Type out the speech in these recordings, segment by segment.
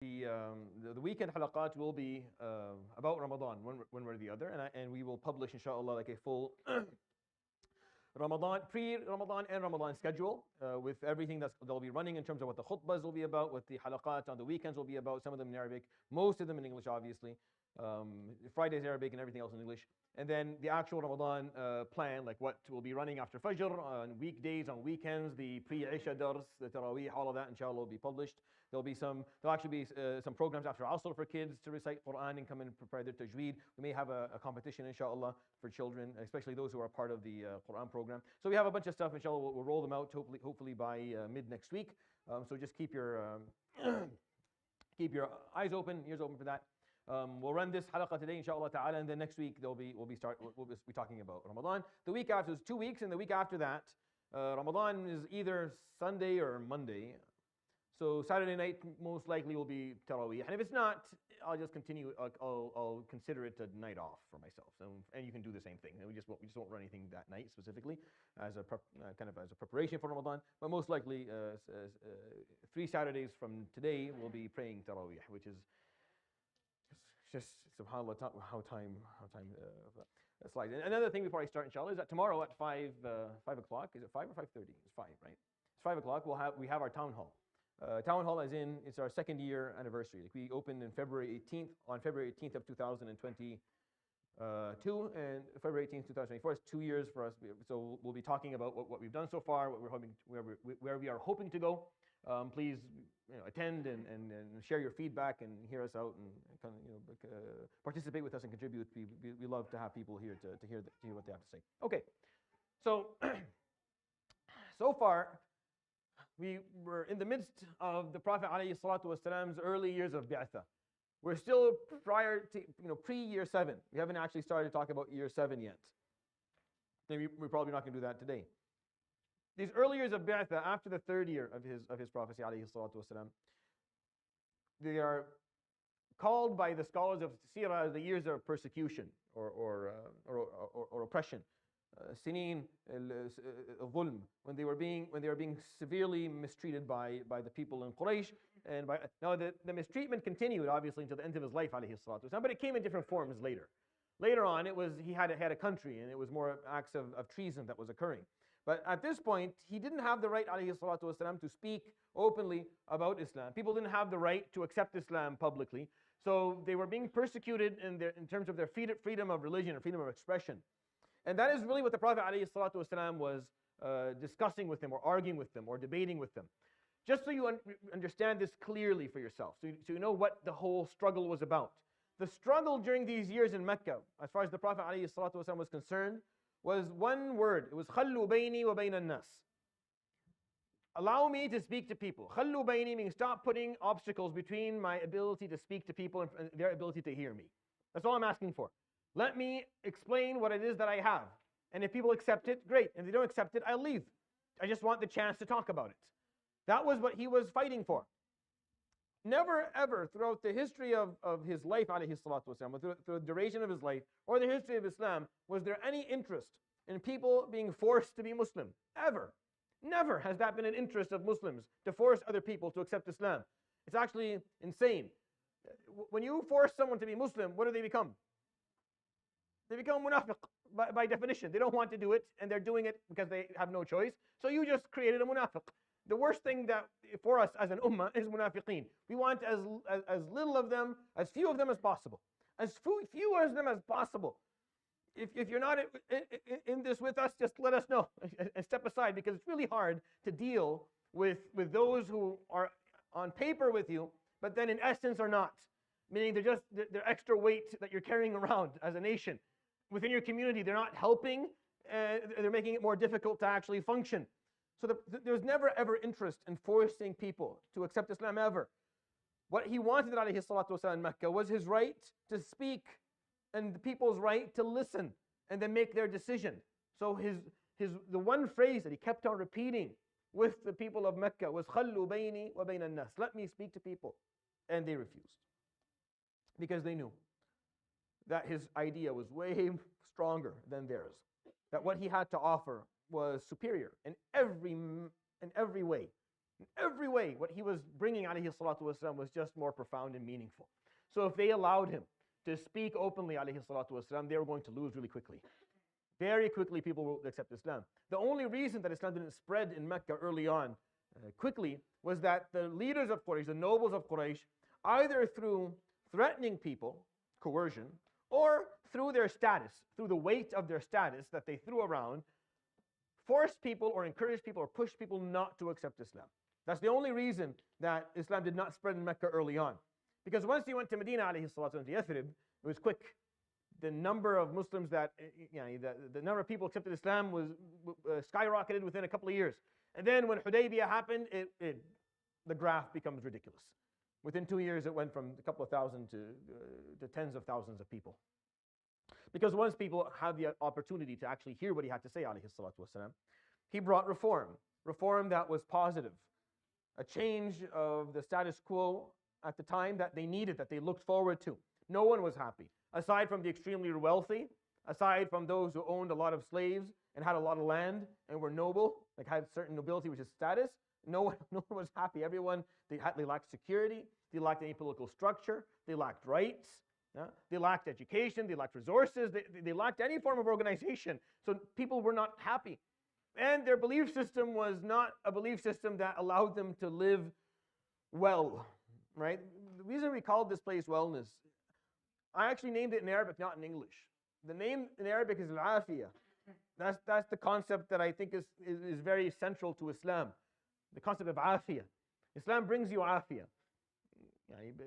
The weekend halaqat will be about Ramadan, one way or the other, and we will publish, inshallah, like a full Ramadan, pre-Ramadan and Ramadan schedule with everything they'll be running in terms of what the khutbahs will be about, what the halaqat on the weekends will be about, some of them in Arabic, most of them in English, obviously. Fridays Arabic and everything else in English. And then the actual Ramadan plan, like what will be running after Fajr, on weekdays, on weekends, the pre-Isha dars, the Taraweeh, all of that, inshallah, will be published. There'll actually be some programs after Asr for kids to recite Quran and come and prepare their tajweed. We may have a competition, inshallah, for children, especially those who are part of the Quran program. So we have a bunch of stuff, inshallah, we'll roll them out hopefully by mid next week. So just keep your eyes open, ears open for that. We'll run this halaqah today, inshallah ta'ala, and then next week we'll be talking about Ramadan. The week after is 2 weeks, and the week after that, Ramadan is either Sunday or Monday. So Saturday night most likely will be Taraweeh, and if it's not, I'll just continue. I'll consider it a night off for myself, and you can do the same thing. We just won't run anything that night specifically as a kind of as a preparation for Ramadan. But most likely, 3 Saturdays from today we'll be praying Taraweeh, which is just subhanAllah how time slides. And another thing before I start, inshallah, is that tomorrow at 5 o'clock, is it 5 or 5:30? It's 5, right? It's 5 o'clock. We have our town hall. Town hall, as in it's our 2nd year anniversary. Like we opened in February 18th of 2022, and February 18th, 2024. It's 2 years for us. So we'll be talking about what we've done so far, what we're hoping, where we are hoping to go. Please, attend and share your feedback and hear us out and kind of participate with us and contribute. We love to have people here to hear what they have to say. Okay, so so far we were in the midst of the Prophet ﷺ's early years of bi'athah. We're still prior to pre-year 7. We haven't actually started talking about year 7 yet. Maybe we're probably not going to do that today. These early years of bi'athah, after the 3rd year of his prophecy, ﷺ, they are called by the scholars of Seerah as the years of persecution or oppression. Sineen al-Zulm, when they were being severely mistreated by the people in Quraysh, and now the mistreatment continued obviously until the end of his life, ﷺ, but it came in different forms later. Later on, he had a country, and it was more acts of treason that was occurring. But at this point, he didn't have the right, ﷺ, to speak openly about Islam. People didn't have the right to accept Islam publicly. So they were being persecuted in terms of their freedom of religion and freedom of expression. And that is really what the Prophet ﷺ was discussing with them, or arguing with them, or debating with them. Just so you understand this clearly for yourself, so you know what the whole struggle was about. The struggle during these years in Mecca, as far as the Prophet ﷺ was concerned, was one word. It was خَلُّوا بَيْنِي وَبَيْنَ النَّاسِ. Allow me to speak to people. خَلُّوا بَيْنِي means stop putting obstacles between my ability to speak to people and their ability to hear me. That's all I'm asking for. Let me explain what it is that I have. And if people accept it, great. And if they don't accept it, I'll leave. I just want the chance to talk about it. That was what he was fighting for. Never ever throughout the history of his life, ﷺ, through the duration of his life, or the history of Islam, was there any interest in people being forced to be Muslim. Ever. Never has that been an interest of Muslims, to force other people to accept Islam. It's actually insane. When you force someone to be Muslim, what do they become? They become munafiq by definition. They don't want to do it, and they're doing it because they have no choice. So you just created a munafiq. The worst thing that for us as an ummah is munafiqeen. We want as little of them, as few of them as possible. As few of them as possible. If you're not in this with us, just let us know and step aside, because it's really hard to deal with those who are on paper with you, but then in essence are not. Meaning they're extra weight that you're carrying around as a nation. Within your community, they're not helping, they're making it more difficult to actually function. So there's never ever interest in forcing people to accept Islam ever. What he wanted, alayhi salatu wasalam, in Mecca was his right to speak and the people's right to listen and then make their decision. So the one phrase that he kept on repeating with the people of Mecca was خَلُّوا بَيْنِي وَبَيْنَ النَّاسِ. Let me speak to people. And they refused. Because they knew that his idea was way stronger than theirs. That what he had to offer was superior in every way. In every way, what he was bringing alayhi salatu wasalam was just more profound and meaningful. So if they allowed him to speak openly alayhi salatu wasalam, they were going to lose really quickly. Very quickly people will accept Islam. The only reason that Islam didn't spread in Mecca early on quickly was that the leaders of Quraysh, the nobles of Quraysh, either through threatening people, coercion, or through their status, through the weight of their status that they threw around, forced people or encouraged people or pushed people not to accept Islam. That's the only reason that Islam did not spread in Mecca early on. Because once he went to Medina, alayhi salatu, to Yathrib, it was quick. The number of Muslims that, the number of people accepted Islam was skyrocketed within a couple of years. And then when Hudaybiyah happened, the graph becomes ridiculous. Within 2 years, it went from a couple of thousand to tens of thousands of people. Because once people had the opportunity to actually hear what he had to say, alayhi salatu wasalam, he brought reform. Reform that was positive. A change of the status quo at the time that they needed, that they looked forward to. No one was happy. Aside from the extremely wealthy, aside from those who owned a lot of slaves and had a lot of land and were noble, like had certain nobility, which is status, no one was happy. Everyone, they lacked security, they lacked any political structure, they lacked rights, they lacked education, they lacked resources, they lacked any form of organization. So people were not happy. And their belief system was not a belief system that allowed them to live well, right? The reason we called this place wellness, I actually named it in Arabic, not in English. The name in Arabic is al-afiyah. That's the concept that I think is very central to Islam. The concept of afiyah. Islam brings you afiyah,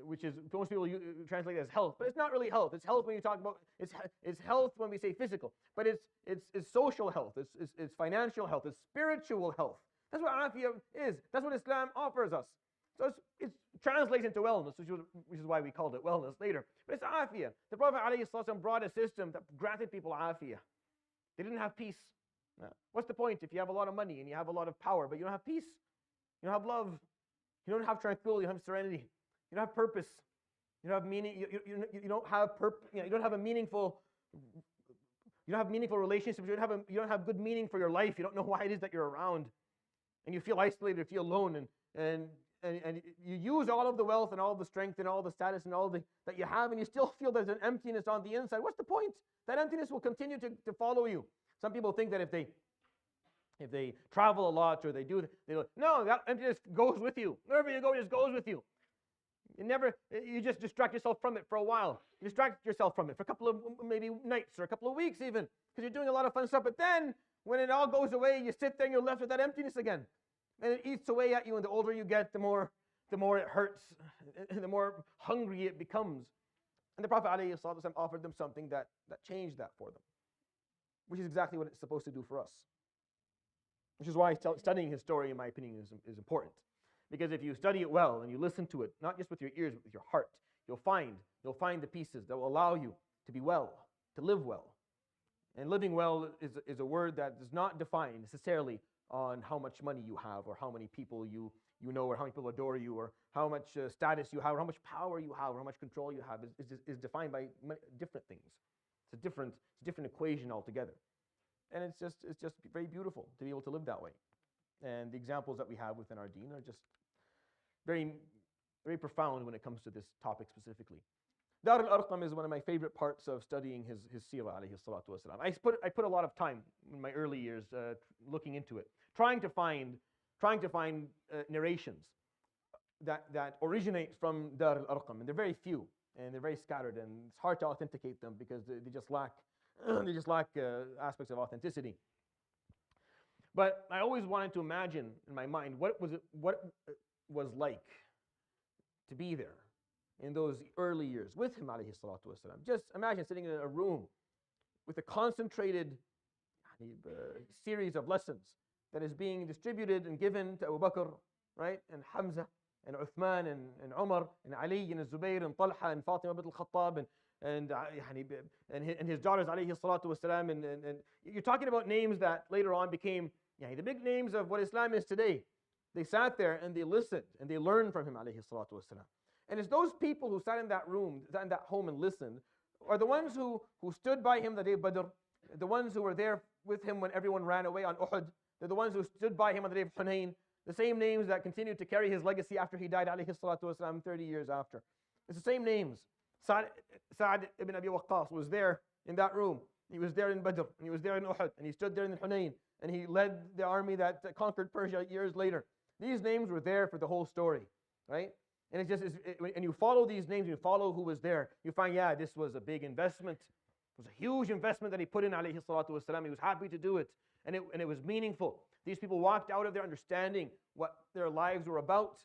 which is, most people translate it as health, but it's not really health. It's health when you talk about, it's health when we say physical, but it's social health, it's financial health, it's spiritual health. That's what afiyah is. That's what Islam offers us. So it translates into wellness, which is why we called it wellness later. But it's afiyah. The Prophet ﷺ brought a system that granted people afiyah. They didn't have peace. What's the point if you have a lot of money and you have a lot of power, but you don't have peace? You don't have love. You don't have tranquility. You don't have serenity. You don't have purpose. You don't have meaning. You don't have you don't have a meaningful. You don't have meaningful relationships. You don't have good meaning for your life. You don't know why it is that you're around, and you feel isolated. You feel alone, and you use all of the wealth and all of the strength and all the status and all that you have, and you still feel there's an emptiness on the inside. What's the point? That emptiness will continue to follow you. Some people think that if they travel a lot or no, that emptiness goes with you. Wherever you go, it just goes with you. You just distract yourself from it for a while. You distract yourself from it for a couple of maybe nights or a couple of weeks even, because you're doing a lot of fun stuff. But then when it all goes away, you sit there and you're left with that emptiness again. And it eats away at you, and the older you get, the more it hurts, and the more hungry it becomes. And the Prophet ﷺ offered them something that changed that for them, which is exactly what it's supposed to do for us. Which is why studying his story, in my opinion, is important. Because if you study it well and you listen to it, not just with your ears, but with your heart, you'll find the pieces that will allow you to be well, to live well. And living well is a word that does not define necessarily on how much money you have, or how many people you know, or how many people adore you, or how much status you have, or how much power you have, or how much control you have. Is defined by different things. It's a different equation altogether. And it's just very beautiful to be able to live that way. And the examples that we have within our deen are just very, very profound when it comes to this topic specifically. Dar al-Arqam is one of my favorite parts of studying his seerah, alayhi salatu wasalam. I put a lot of time in my early years looking into it, trying to find narrations that originate from Dar al-Arqam, and they're very few, and they're very scattered, and it's hard to authenticate them because they just lack aspects of authenticity. But I always wanted to imagine in my mind what it was like to be there in those early years with him, alayhi salatu wasalam. Just imagine sitting in a room with a concentrated series of lessons that is being distributed and given to Abu Bakr, right, and Hamza, and Uthman, and Umar, and Ali, and Zubayr, and Talha, and Fatima bint al-Khattab, and his daughters, alayhi salatu wasalam. And you're talking about names that later on became the big names of what Islam is today. They sat there and they listened and they learned from him, alayhi salatu wasalam. And it's those people who sat in that room, sat in that home and listened, are the ones who stood by him the day of Badr, the ones who were there with him when everyone ran away on Uhud. They're the ones who stood by him on the day of Hunayn. The same names that continued to carry his legacy after he died, alayhi salatu wasalam, 30 years after. It's the same names. Sa'd ibn Abi Waqqas was there in that room. He was there in Badr, and he was there in Uhud, and he stood there in Hunayn, and he led the army that conquered Persia years later. These names were there for the whole story, right? And it's just, and you follow these names, you follow who was there, you find, yeah, this was a big investment. It was a huge investment that he put in, alayhi salatu wasalam. He was happy to do it, and it was meaningful. These people walked out of there understanding what their lives were about,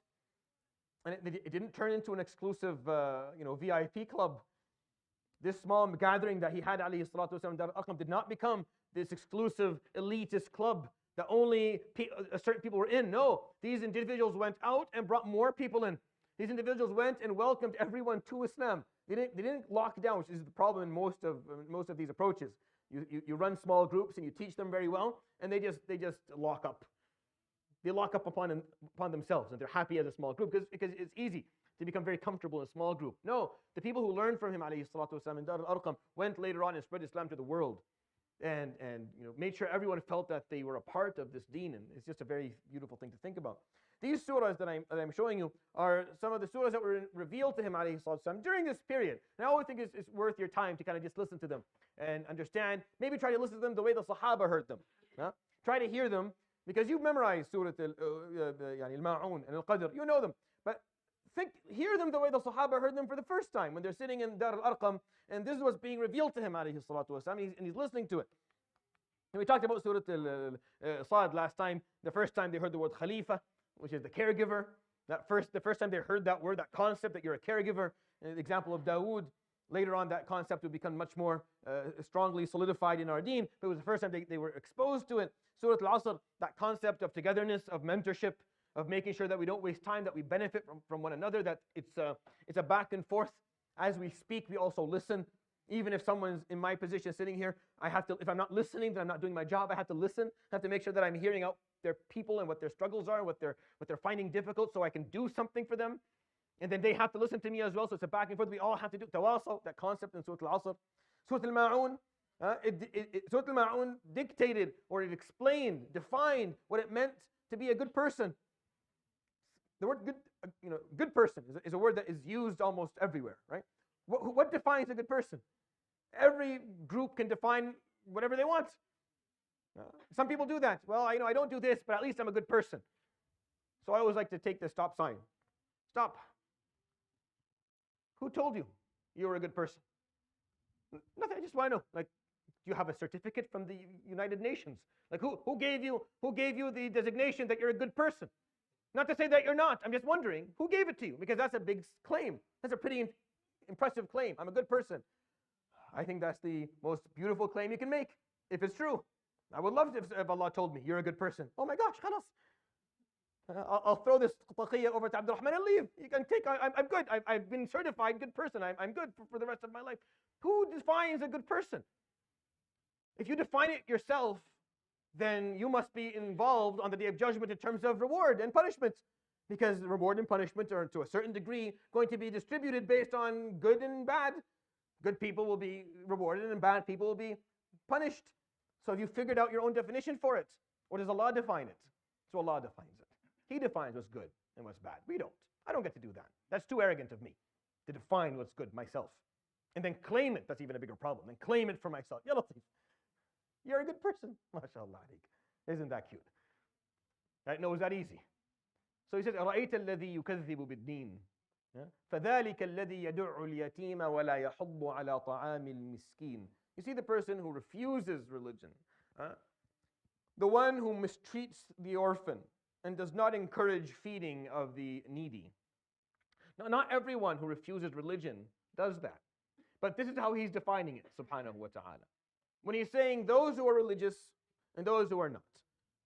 and it didn't turn into an exclusive, VIP club. This small gathering that he had, alayhi salatu wasalam, Dar al-Arqam, did not become this exclusive elitist club that only certain people were in. No, these individuals went out and brought more people in. These individuals went and welcomed everyone to Islam. They didn't lock down, which is the problem in most of these approaches. You run small groups and you teach them very well, and they just lock up. They lock up upon themselves, and they're happy as a small group because it's easy to become very comfortable in a small group. No, the people who learned from him, alayhi salatu wasalam, in Dar al-Arqam, went later on and spread Islam to the world, and made sure everyone felt that they were a part of this deen, and it's just a very beautiful thing to think about. These surahs that I'm showing you are some of the surahs that were revealed to him, alayhi salatu wasalam, during this period. And I always think it's worth your time to kind of just listen to them and understand. Maybe try to listen to them the way the Sahaba heard them. Try to hear them, because you've memorized Surah Al-Ma'un and Al-Qadr. You know them. But hear them the way the Sahaba heard them for the first time when they're sitting in Dar al-Arqam, and this is what's being revealed to him, alayhi salatu wasalam, and he's listening to it. And we talked about Surah Al-Sad last time. The first time they heard the word Khalifa, which is the caregiver. The first time they heard that word, that concept that you're a caregiver. And the example of Dawood. Later on, that concept would become much more strongly solidified in our deen. But it was the first time they were exposed to it. Surah Al-Asr, that concept of togetherness, of mentorship, of making sure that we don't waste time, that we benefit from one another, that it's a back and forth. As we speak, we also listen. Even if someone's in my position sitting here, if I'm not listening, then I'm not doing my job. I have to listen. I have to make sure that I'm hearing out their people and what their struggles are, what they're finding difficult, so I can do something for them. And then they have to listen to me as well. So it's a back and forth. We all have to do tawasaw, that concept in Surah Al-Asr. Surah Al-Ma'un, Surah Al-Ma'un dictated, or it explained, defined what it meant to be a good person. The word good person is a word that is used almost everywhere, right? What defines a good person? Every group can define whatever they want. Some people do that. Well, I don't do this, but at least I'm a good person. So I always like to take the stop sign. Stop. Who told you were a good person? Nothing. I just want to know. Like, do you have a certificate from the United Nations? Like, who gave you the designation that you're a good person? Not to say that you're not. I'm just wondering who gave it to you, because that's a big claim. That's a pretty impressive claim. I'm a good person. I think that's the most beautiful claim you can make if it's true. I would love it if Allah told me you're a good person. Oh my gosh, khalas. I'll throw this taqiyya over to Abdul Rahman and leave. You can take. I'm good. I've been certified good person. I'm good for the rest of my life. Who defines a good person? If you define it yourself, then you must be involved on the Day of Judgment in terms of reward and punishment, because the reward and punishment are to a certain degree going to be distributed based on good and bad. Good people will be rewarded and bad people will be punished. So if you figured out your own definition for it, or does Allah define it? So Allah defines it. He defines what's good and what's bad. We don't. I don't get to do that. That's too arrogant of me to define what's good myself and then claim it. That's even a bigger problem. And claim it for myself. Ya Latif, you're a good person. MashaAllah. Isn't that cute? Right? No, is that easy? So he says, أَرَأَيْتَ الَّذِي يُكَذِّبُ بِالدِّينِ فَذَلِكَ الَّذِي يَدُعُّ الْيَتِيمَ وَلَا يَحُضُّ عَلَى طَعَامِ الْمِسْكِينِ. You see the person who refuses religion, the one who mistreats the orphan and does not encourage feeding of the needy. Now, not everyone who refuses religion does that, but this is how he's defining it, subhanahu wa ta'ala. When he's saying those who are religious and those who are not.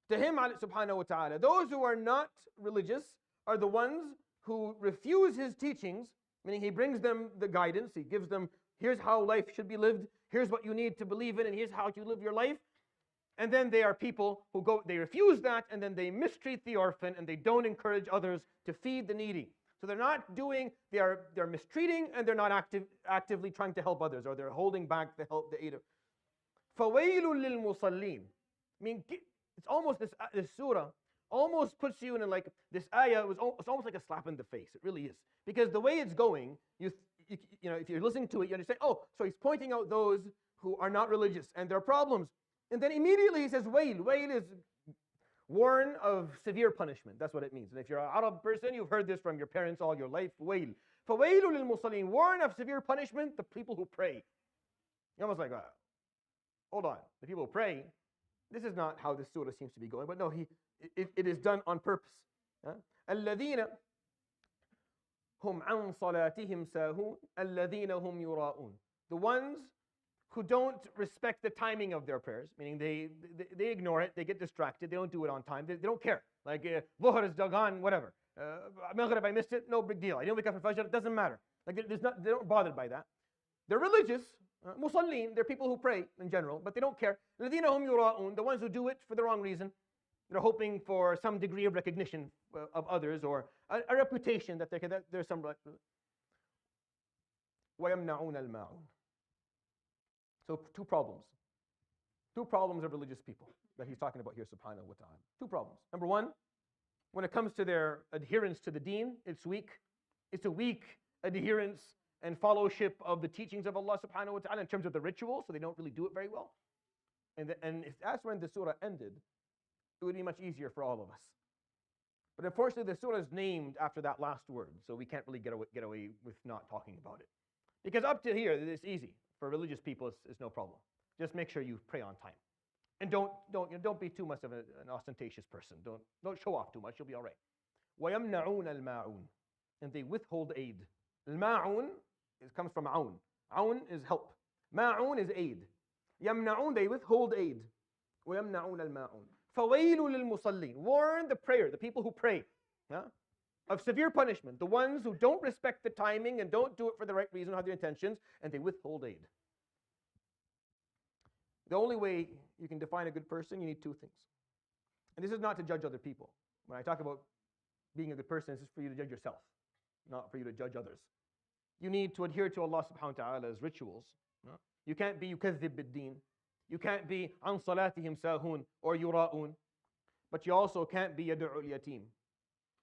To him, subhanahu wa ta'ala, those who are not religious are the ones who refuse his teachings, meaning he brings them the guidance, he gives them, here's how life should be lived, here's what you need to believe in, and here's how you live your life. And then they are people who they refuse that, and then they mistreat the orphan, and they don't encourage others to feed the needy. So they're mistreating, and they're not actively trying to help others, or they're holding back the help, the aid of. فَوَيْلٌ لِلْمُصَلِّينَ. I mean, it's almost this surah almost puts you in like this ayah it's almost like a slap in the face. It really is. Because the way it's going, you know, if you're listening to it, you understand, oh, so he's pointing out those who are not religious and their problems. And then immediately he says, wail. Wail is warn of severe punishment. That's what it means. And if you're an Arab person, you've heard this from your parents all your life. Wail. فَوَيْلُ لِلْمُصَلِّينَ. Warn of severe punishment, the people who pray. You're almost like, hold on. The people who pray, this is not how this surah seems to be going. But no, it is done on purpose. الَّذِينَ هُمْ عَنْ صَلَاتِهِمْ سَاهُونَ الَّذِينَ هُمْ يُرَاءُونَ. The ones who don't respect the timing of their prayers, meaning they ignore it, they get distracted, they don't do it on time, they don't care. Like, Dhuhr is gone, whatever. Maghrib, I missed it, no big deal. I didn't wake up for Fajr, it doesn't matter. Like, they don't bother by that. They're religious, musallin, they're people who pray in general, but they don't care. الَّذِينَ هُمْ يُرَاءُونَ. The ones who do it for the wrong reason. They're hoping for some degree of recognition of others or a reputation that there's some. وَيَمْنَعُونَ الْمَاعُونَ. So two problems. Two problems of religious people that he's talking about here, subhanahu wa ta'ala. Two problems. Number one, when it comes to their adherence to the deen, it's weak. It's a weak adherence and fellowship of the teachings of Allah subhanahu wa ta'ala in terms of the ritual, so they don't really do it very well. And if that's when the surah ended, it would be much easier for all of us. But unfortunately, the surah is named after that last word, so we can't really get away with not talking about it. Because up to here, it's easy. For religious people, it's no problem. Just make sure you pray on time. And don't be too much of an ostentatious person. Don't show off too much, you'll be all right. وَيَمْنَعُونَ الْمَاعُونَ. And they withhold aid. Al-ma'un comes from aun. Aun is help. Ma'un is aid. يَمْنَعُونَ, they withhold aid. وَيَمْنَعُونَ الْمَاعُونَ. فَوَيْلُ لِلْمُصَلِّينَ. Warn the prayer, the people who pray, of severe punishment. The ones who don't respect the timing and don't do it for the right reason, have their intentions, and they withhold aid. The only way you can define a good person, you need two things. And this is not to judge other people. When I talk about being a good person, this is for you to judge yourself, not for you to judge others. You need to adhere to Allah subhanahu wa ta'ala's rituals. You can't be yukadhib bid-deen. You can't be an salatihim sahun or yura'un. But you also can't be yad'u al-yatim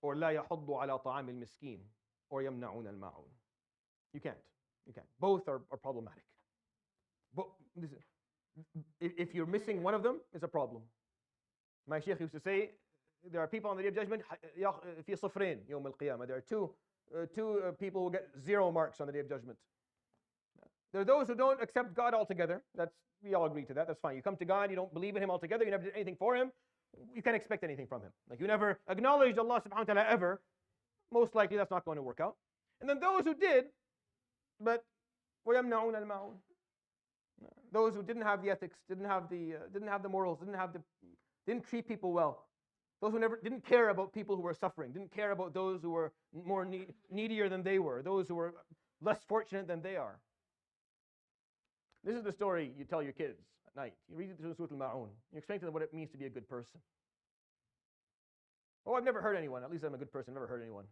or la yahuddu ala ta'am al-miskin or yamna'un al-ma'un. You can't. Both are problematic. But if you're missing one of them, it's a problem. My sheikh used to say, there are people on the Day of Judgment, fi sifrain yawm al-qiyamah. There are two people who get 0 marks on the Day of Judgment. There are those who don't accept God altogether. We all agree to that. That's fine. You come to God, you don't believe in Him altogether, you never did anything for Him, you can't expect anything from Him. Like, you never acknowledged Allah subhanahu wa ta'ala ever, most likely that's not going to work out. And then those who did, but وَيَمْنَعُونَ الْمَاعُونَ. Those who didn't have the ethics, didn't have the morals, didn't treat people well. Those who didn't care about people who were suffering, didn't care about those who were more needier than they were, those who were less fortunate than they are. This is the story you tell your kids at night. You read it through Surah Al-Ma'un. You explain to them what it means to be a good person. Oh, I've never hurt anyone. At least I'm a good person. I've never hurt anyone.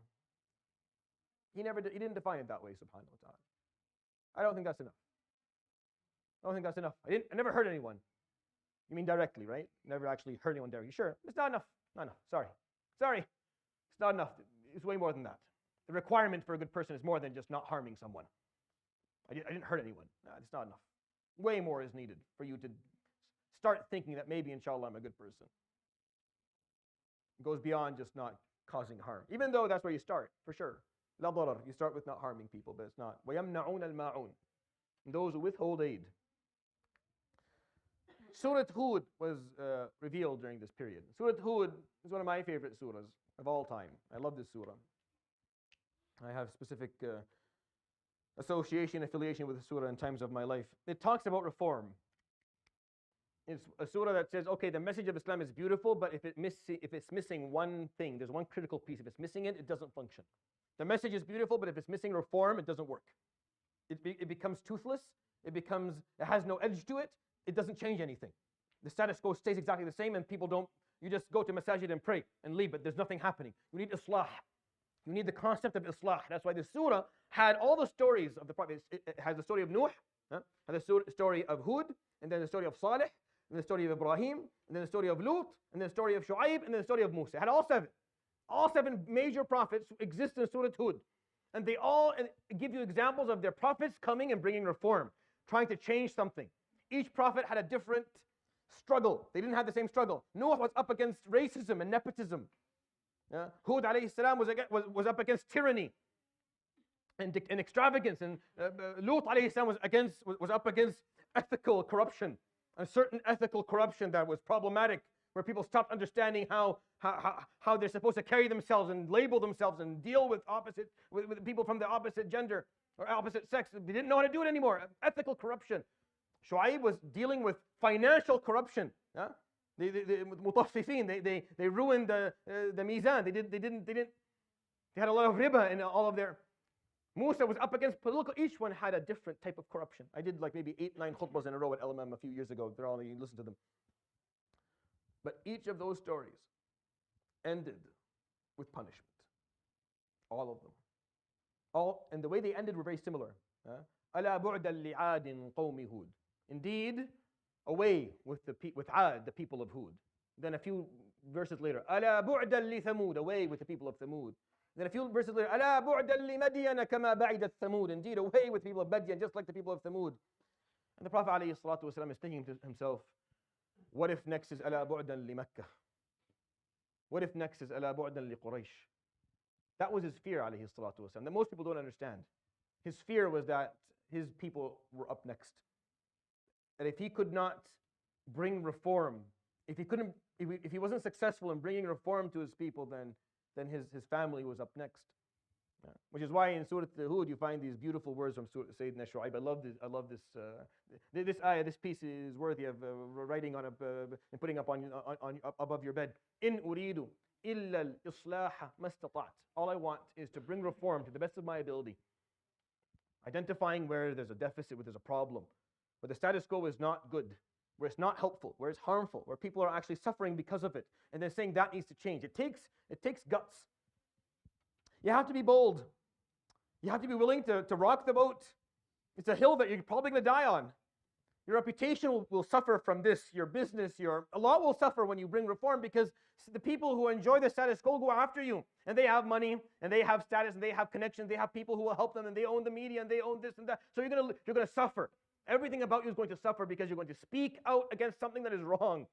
He didn't define it that way, subhanahu wa ta'ala. I don't think that's enough. I never hurt anyone. You mean directly, right? Never actually hurt anyone directly. Sure. It's not enough. Not enough. Sorry. It's not enough. It's way more than that. The requirement for a good person is more than just not harming someone. I didn't hurt anyone. No, it's not enough. Way more is needed for you to start thinking that maybe, inshallah, I'm a good person. It goes beyond just not causing harm. Even though that's where you start, for sure. La darar. You start with not harming people, but it's not. وَيَمْنَعُونَ الْمَاعُونَ. Those who withhold aid. Surah Hud was revealed during this period. Surah Hud is one of my favorite surahs of all time. I love this surah. I have specific affiliation with the surah in times of my life. It talks about reform. It's a surah that says, okay, the message of Islam is beautiful, but if it's missing one thing, there's one critical piece. If it's missing it, it doesn't function. The message is beautiful, but if it's missing reform, it doesn't work. It becomes toothless. It has no edge to it. It doesn't change anything. The status quo stays exactly the same, and people don't. You just go to masajid and pray and leave, but there's nothing happening. You need islah. You need the concept of islah. That's why the surah had all the stories of the Prophet. It has the story of Nuh, has the story of Hud, and then the story of Salih, then the story of Ibrahim, and then the story of Lut, and then the story of Shu'aib, and then the story of Musa. It had all seven. All seven major prophets exist in Surah Hud. And they all give you examples of their prophets coming and bringing reform, trying to change something. Each prophet had a different struggle. They didn't have the same struggle. Noah was up against racism and nepotism. Hud alayhi salam was up against tyranny and extravagance. And Lut alayhi salam was up against ethical corruption, a certain ethical corruption that was problematic, where people stopped understanding how they're supposed to carry themselves and label themselves and deal with people from the opposite gender or opposite sex. They didn't know how to do it anymore. Ethical corruption. Shu'aib was dealing with financial corruption. They ruined the mizan. They had a lot of riba in all of their. Musa was up against political. Each one had a different type of corruption. I did like maybe 8-9 khutbahs in a row at LMM a few years ago. They're all, you can listen to them. But each of those stories ended with punishment. All of them. And the way they ended were very similar. أَلَا بُعْدًا لِعَادٍ قَوْمِ هُودٍ. Indeed, away with Ad, the people of Hud. Then a few verses later, أَلَا بُعْدًا لِثَمُودَ. Away with the people of Thamud. Then a few verses later, أَلَا بُعْدًا لِمَدْيَنَ كَمَا بَعِدَتْ ثَمُودَ. Indeed, away with the people of Madian, just like the people of Thamud. And the Prophet ﷺ is thinking to himself, what if next is أَلَا بُعْدًا لِمَكَّةِ? What if next is أَلَا بُعْدًا لِقُرَيْشِ? That was his fear, alayhi salatu wasalam, that most people don't understand. His fear was that his people were up next. That if he could not bring reform, if he wasn't successful in bringing reform to his people, then his family was up next. Which is why in Surah Hud you find these beautiful words from Surah Sayyidina Shu'aib. I love this. This ayah, this piece is worthy of writing on and putting up on above your bed. In uridu illa al-islaha mastata'at. All I want is to bring reform to the best of my ability. Identifying where there's a deficit, where there's a problem, where the status quo is not good, where it's not helpful, where it's harmful, where people are actually suffering because of it, and then saying that needs to change. It takes guts. You have to be bold. You have to be willing to rock the boat. It's a hill that you're probably going to die on. Your reputation will suffer from this. Your business, a lot will suffer when you bring reform, because the people who enjoy the status quo go after you. And they have money, and they have status, and they have connections. They have people who will help them, and they own the media, and they own this and that. So you're going to suffer. Everything about you is going to suffer because you're going to speak out against something that is wrong.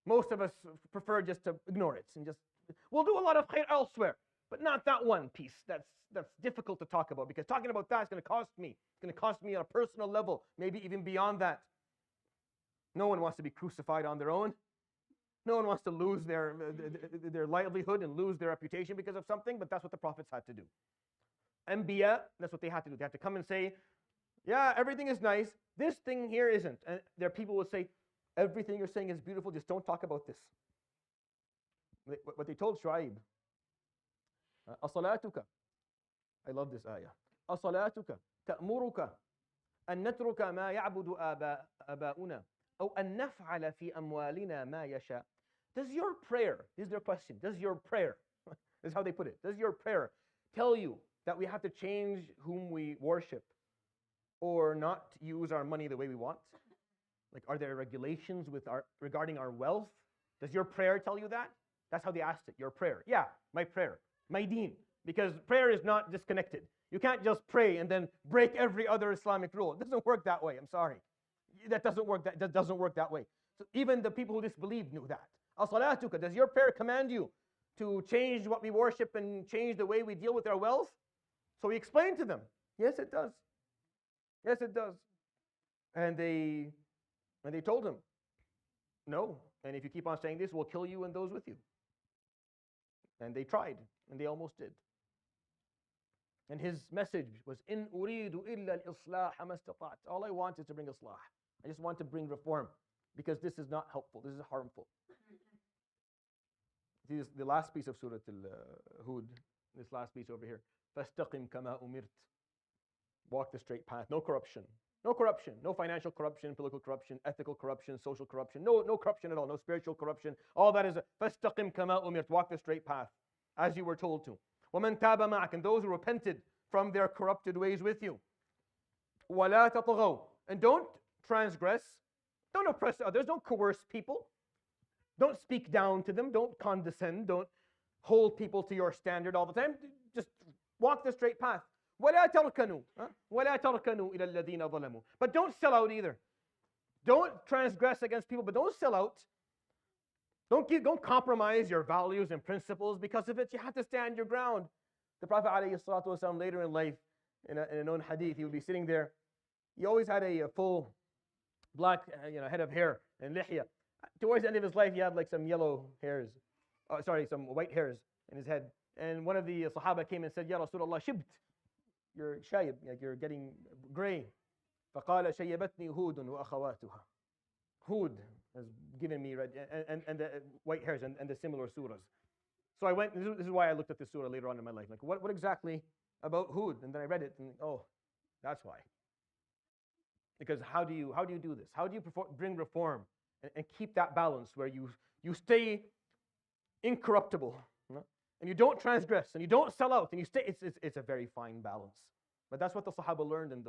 Most of us prefer just to ignore it and we'll do a lot of khair elsewhere. But not that one piece. That's difficult to talk about, because talking about that is going to cost me. It's going to cost me on a personal level, maybe even beyond that. No one wants to be crucified on their own. No one wants to lose their livelihood and lose their reputation because of something, but that's what the prophets had to do. Anbiya, that's what they had to do. They had to come and say, yeah, everything is nice. This thing here isn't. And there are people who would say, everything you're saying is beautiful, just don't talk about this. What they told Shu'aib, أصلاتك. I love this ayah. أصلاتك تأمرك أن نترك ما يعبد آباؤنا أو أن نفعل في أموالنا ما يشاء. Does your prayer, this is their question, does your prayer, this is how they put it, does your prayer tell you that we have to change whom we worship or not use our money the way we want? Like, are there regulations regarding our wealth? Does your prayer tell you that? That's how they asked it, your prayer. Yeah, my prayer. My deen, because prayer is not disconnected. You can't just pray and then break every other Islamic rule. It doesn't work that way. I'm sorry. That doesn't work that way. So even the people who disbelieved knew that. As-salatuka, does your prayer command you to change what we worship and change the way we deal with our wealth? So he explained to them, yes, it does. Yes, it does. And they told him, no. And if you keep on saying this, we'll kill you and those with you. And they tried, and they almost did. And his message was, In uridu illa al-islah mastata'at. All I want is to bring islah. I just want to bring reform, because this is not helpful. This is harmful. This is the last piece of Surah Hud. This last piece over here. Fastaqim kama umirt. Walk the straight path. No corruption. No corruption. No financial corruption, political corruption, ethical corruption, social corruption. No corruption at all. No spiritual corruption. All that is fastaqim kama umirt. Walk the straight path, as you were told to. وَمَنْ تَابَ مَعَكَ. And those who repented from their corrupted ways with you. وَلَا تَطْغَوْا. And don't transgress Don't oppress others. Don't coerce people. Don't speak down to them. Don't condescend. Don't hold people to your standard all the time. Just walk the straight path. وَلَا تَرْكَنُوا وَلَا تَرْكَنُوا إِلَى الَّذِينَ ظَلَمُوا. But don't sell out either. Don't transgress against people, but don't sell out. Don't compromise your values and principles because of it. You have to stand your ground. The Prophet ﷺ later in life, in a known hadith, he would be sitting there. He always had a full black head of hair and lihya. Towards the end of his life, he had like some yellow hairs. Some white hairs in his head. And one of the Sahaba came and said, Ya Rasulullah, shibt. You're shayib, like you're getting gray. فَقَالَ شَيَّبَتْنِي هُودٌ وَأَخَوَاتُهَا. Hud has given me red, and the white hairs and the similar surahs. So I went, this is why I looked at this surah later on in my life. Like, what exactly about Hud? And then I read it, and oh, that's why. Because how do you do this? How do you bring reform and keep that balance where you stay incorruptible, and you don't transgress, and you don't sell out, and you stay? It's a very fine balance. But that's what the Sahaba learned in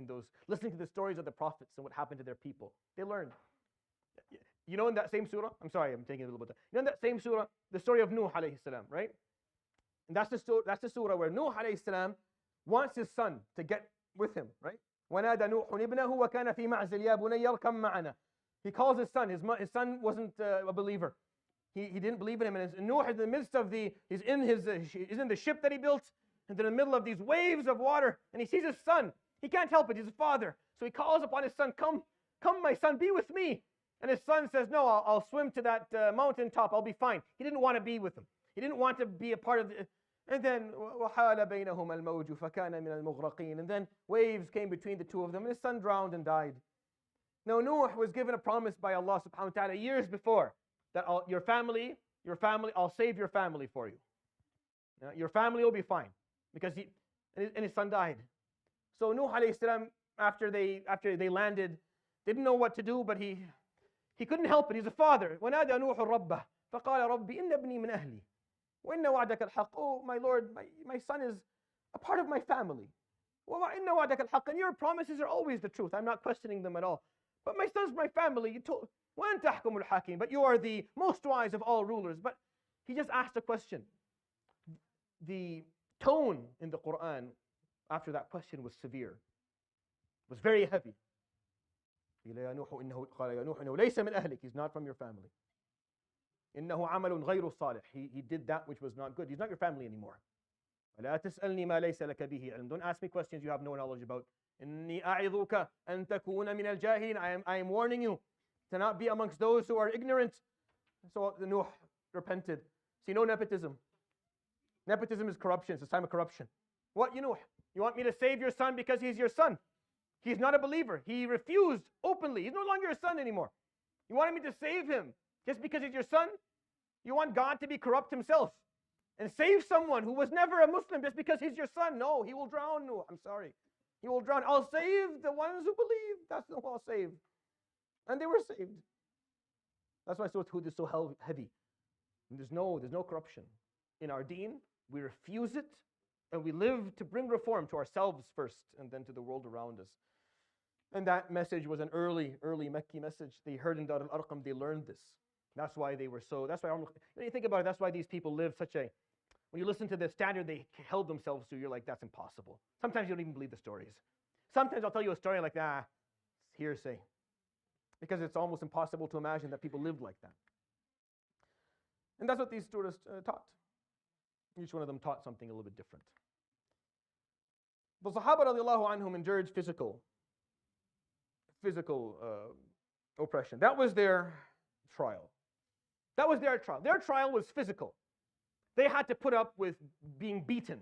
those listening to the stories of the prophets and what happened to their people. They learned. You know, in that same surah, I'm sorry, I'm taking a little bit. You know, in that same surah, the story of Nuh alayhi salam, right? And that's the surah where Nuh alayhi salam wants his son to get with him, right? وَنَادَى نُوحٌ ابْنَهُ وَكَانَ فِي مَعْزِلٍ يَا بُنَيَّ ارْكَب مَعَنَا. He calls his son. His son wasn't a believer. He didn't believe in him. And Nuh is in the midst of he's in the ship that he built, and in the middle of these waves of water, and he sees his son. He can't help it. He's his father. So he calls upon his son, come, my son, be with me. And his son says, no, I'll swim to that mountaintop. I'll be fine. He didn't want to be with him. He didn't want to be a part of the... And then, وَحَالَ بَيْنَهُمَا الْمَوْجُ فَكَانَ مِنَ الْمُغْرَقِينَ. And then waves came between the two of them, and his son drowned and died. Now, Nuh was given a promise by Allah subhanahu wa ta'ala years before that your family, I'll save your family for you. Your family will be fine. Because his son died. So Nuh alayhi salam, after they landed, didn't know what to do, but he couldn't help it. He's a father. وَنَادَى نُوحٌ رَبَّهُ فَقَالَ رَبِّ إِنَّ ابْنِي مِنْ أَهْلِي وَإِنَّ وَعْدَكَ الْحَقُّ. Oh, my Lord, my son is a part of my family. وَإِنَّ وَعْدَكَ الْحَقُّ. And your promises are always the truth. I'm not questioning them at all. But my son's my family. You told, وَأَنْتَ أَحْكَمُ الْحَاكِمِينَ. But you are the most wise of all rulers. But he just asked a question. The tone in the Quran after that question was severe, was very heavy. He's not from your family. He did that which was not good. He's not your family anymore. Don't ask me questions you have no knowledge about. I am warning you to not be amongst those who are ignorant. So the Nuh repented. See, no nepotism. Nepotism is corruption. It's a time of corruption. What, you want me to save your son because he's your son? He's not a believer. He refused openly. He's no longer your son anymore. You wanted me to save him just because he's your son? You want God to be corrupt himself and save someone who was never a Muslim just because he's your son? No, he will drown. No, I'm sorry. He will drown. I'll save the ones who believe. That's who I'll save. And they were saved. That's why Surah Hud is so heavy. And there's no corruption. In our deen, we refuse it, and we live to bring reform to ourselves first, and then to the world around us. And that message was an early Mecca message. They heard in Dar al-Arqam, they learned this. That's why they were so, that's why, when you think about it, that's why these people live such a, when you listen to the standard they held themselves to, you're like, that's impossible. Sometimes you don't even believe the stories. Sometimes I'll tell you a story like, it's hearsay. Because it's almost impossible to imagine that people lived like that. And that's what these surahs taught. Each one of them taught something a little bit different. The Sahaba radiallahu anhum endured physical oppression. That was their trial. That was their trial. Their trial was physical. They had to put up with being beaten,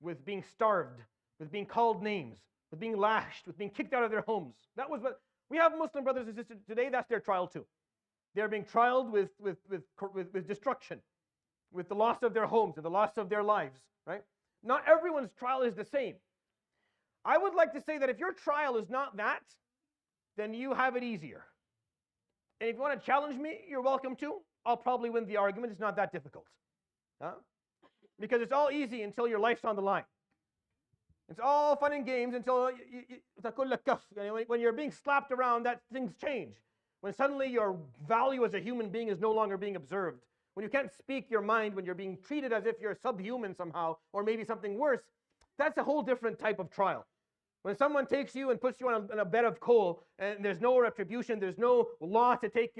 with being starved, with being called names, with being lashed, with being kicked out of their homes. That was what we have. Muslim brothers and sisters today. That's their trial too. They're being trialed with destruction, with the loss of their homes and the loss of their lives, right? Not everyone's trial is the same. I would like to say that if your trial is not that, then you have it easier. And if you want to challenge me, you're welcome to. I'll probably win the argument. It's not that difficult. Because it's all easy until your life's on the line. It's all fun and games until when you're being slapped around, that things change. when suddenly your value as a human being is no longer being observed, when you can't speak your mind, when you're being treated as if you're subhuman somehow, or maybe something worse, that's a whole different type of trial. When someone takes you and puts you on a bed of coal, and there's no retribution, there's no law to take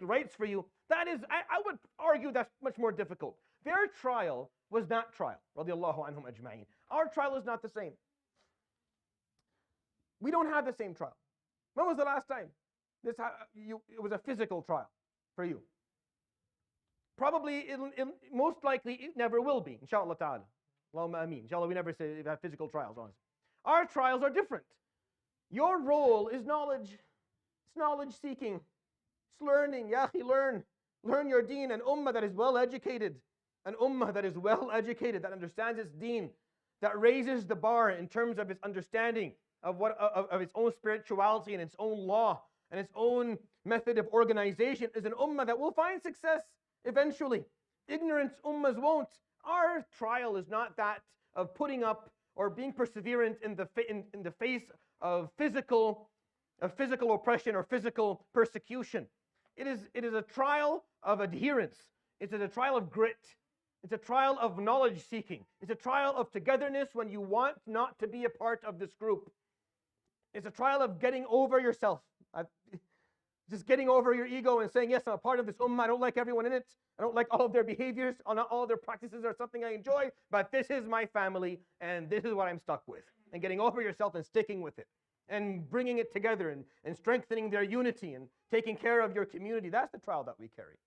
rights for you, that is, I would argue that's much more difficult. Their trial was not trial, radiallahu anhum ajma'in. Our trial is not the same. We don't have the same trial. When was the last time? It was a physical trial for you. Probably, most likely, it never will be, inshallah ta'ala. Allahumma ameen. Inshallah, we never say we have physical trials, honestly. Our trials are different. Your role is knowledge. It's knowledge seeking. It's learning. Ya akhi, learn. Learn your deen. An ummah that is well educated. An ummah that is well educated, that understands its deen, that raises the bar in terms of its understanding of its own spirituality and its own law and its own method of organization, is an ummah that will find success eventually. Ignorant ummahs won't. Our trial is not that of putting up or being perseverant in the face of physical oppression or physical persecution. It is a trial of adherence. It is a trial of grit. It's a trial of knowledge seeking. It's a trial of togetherness when you want not to be a part of this group. It's a trial of getting over yourself. Just getting over your ego and saying, yes, I'm a part of this ummah. I don't like everyone in it. I don't like all of their behaviors. Not all of their practices are something I enjoy. But this is my family, and this is what I'm stuck with. And getting over yourself and sticking with it. And bringing it together and strengthening their unity and taking care of your community. That's the trial that we carry.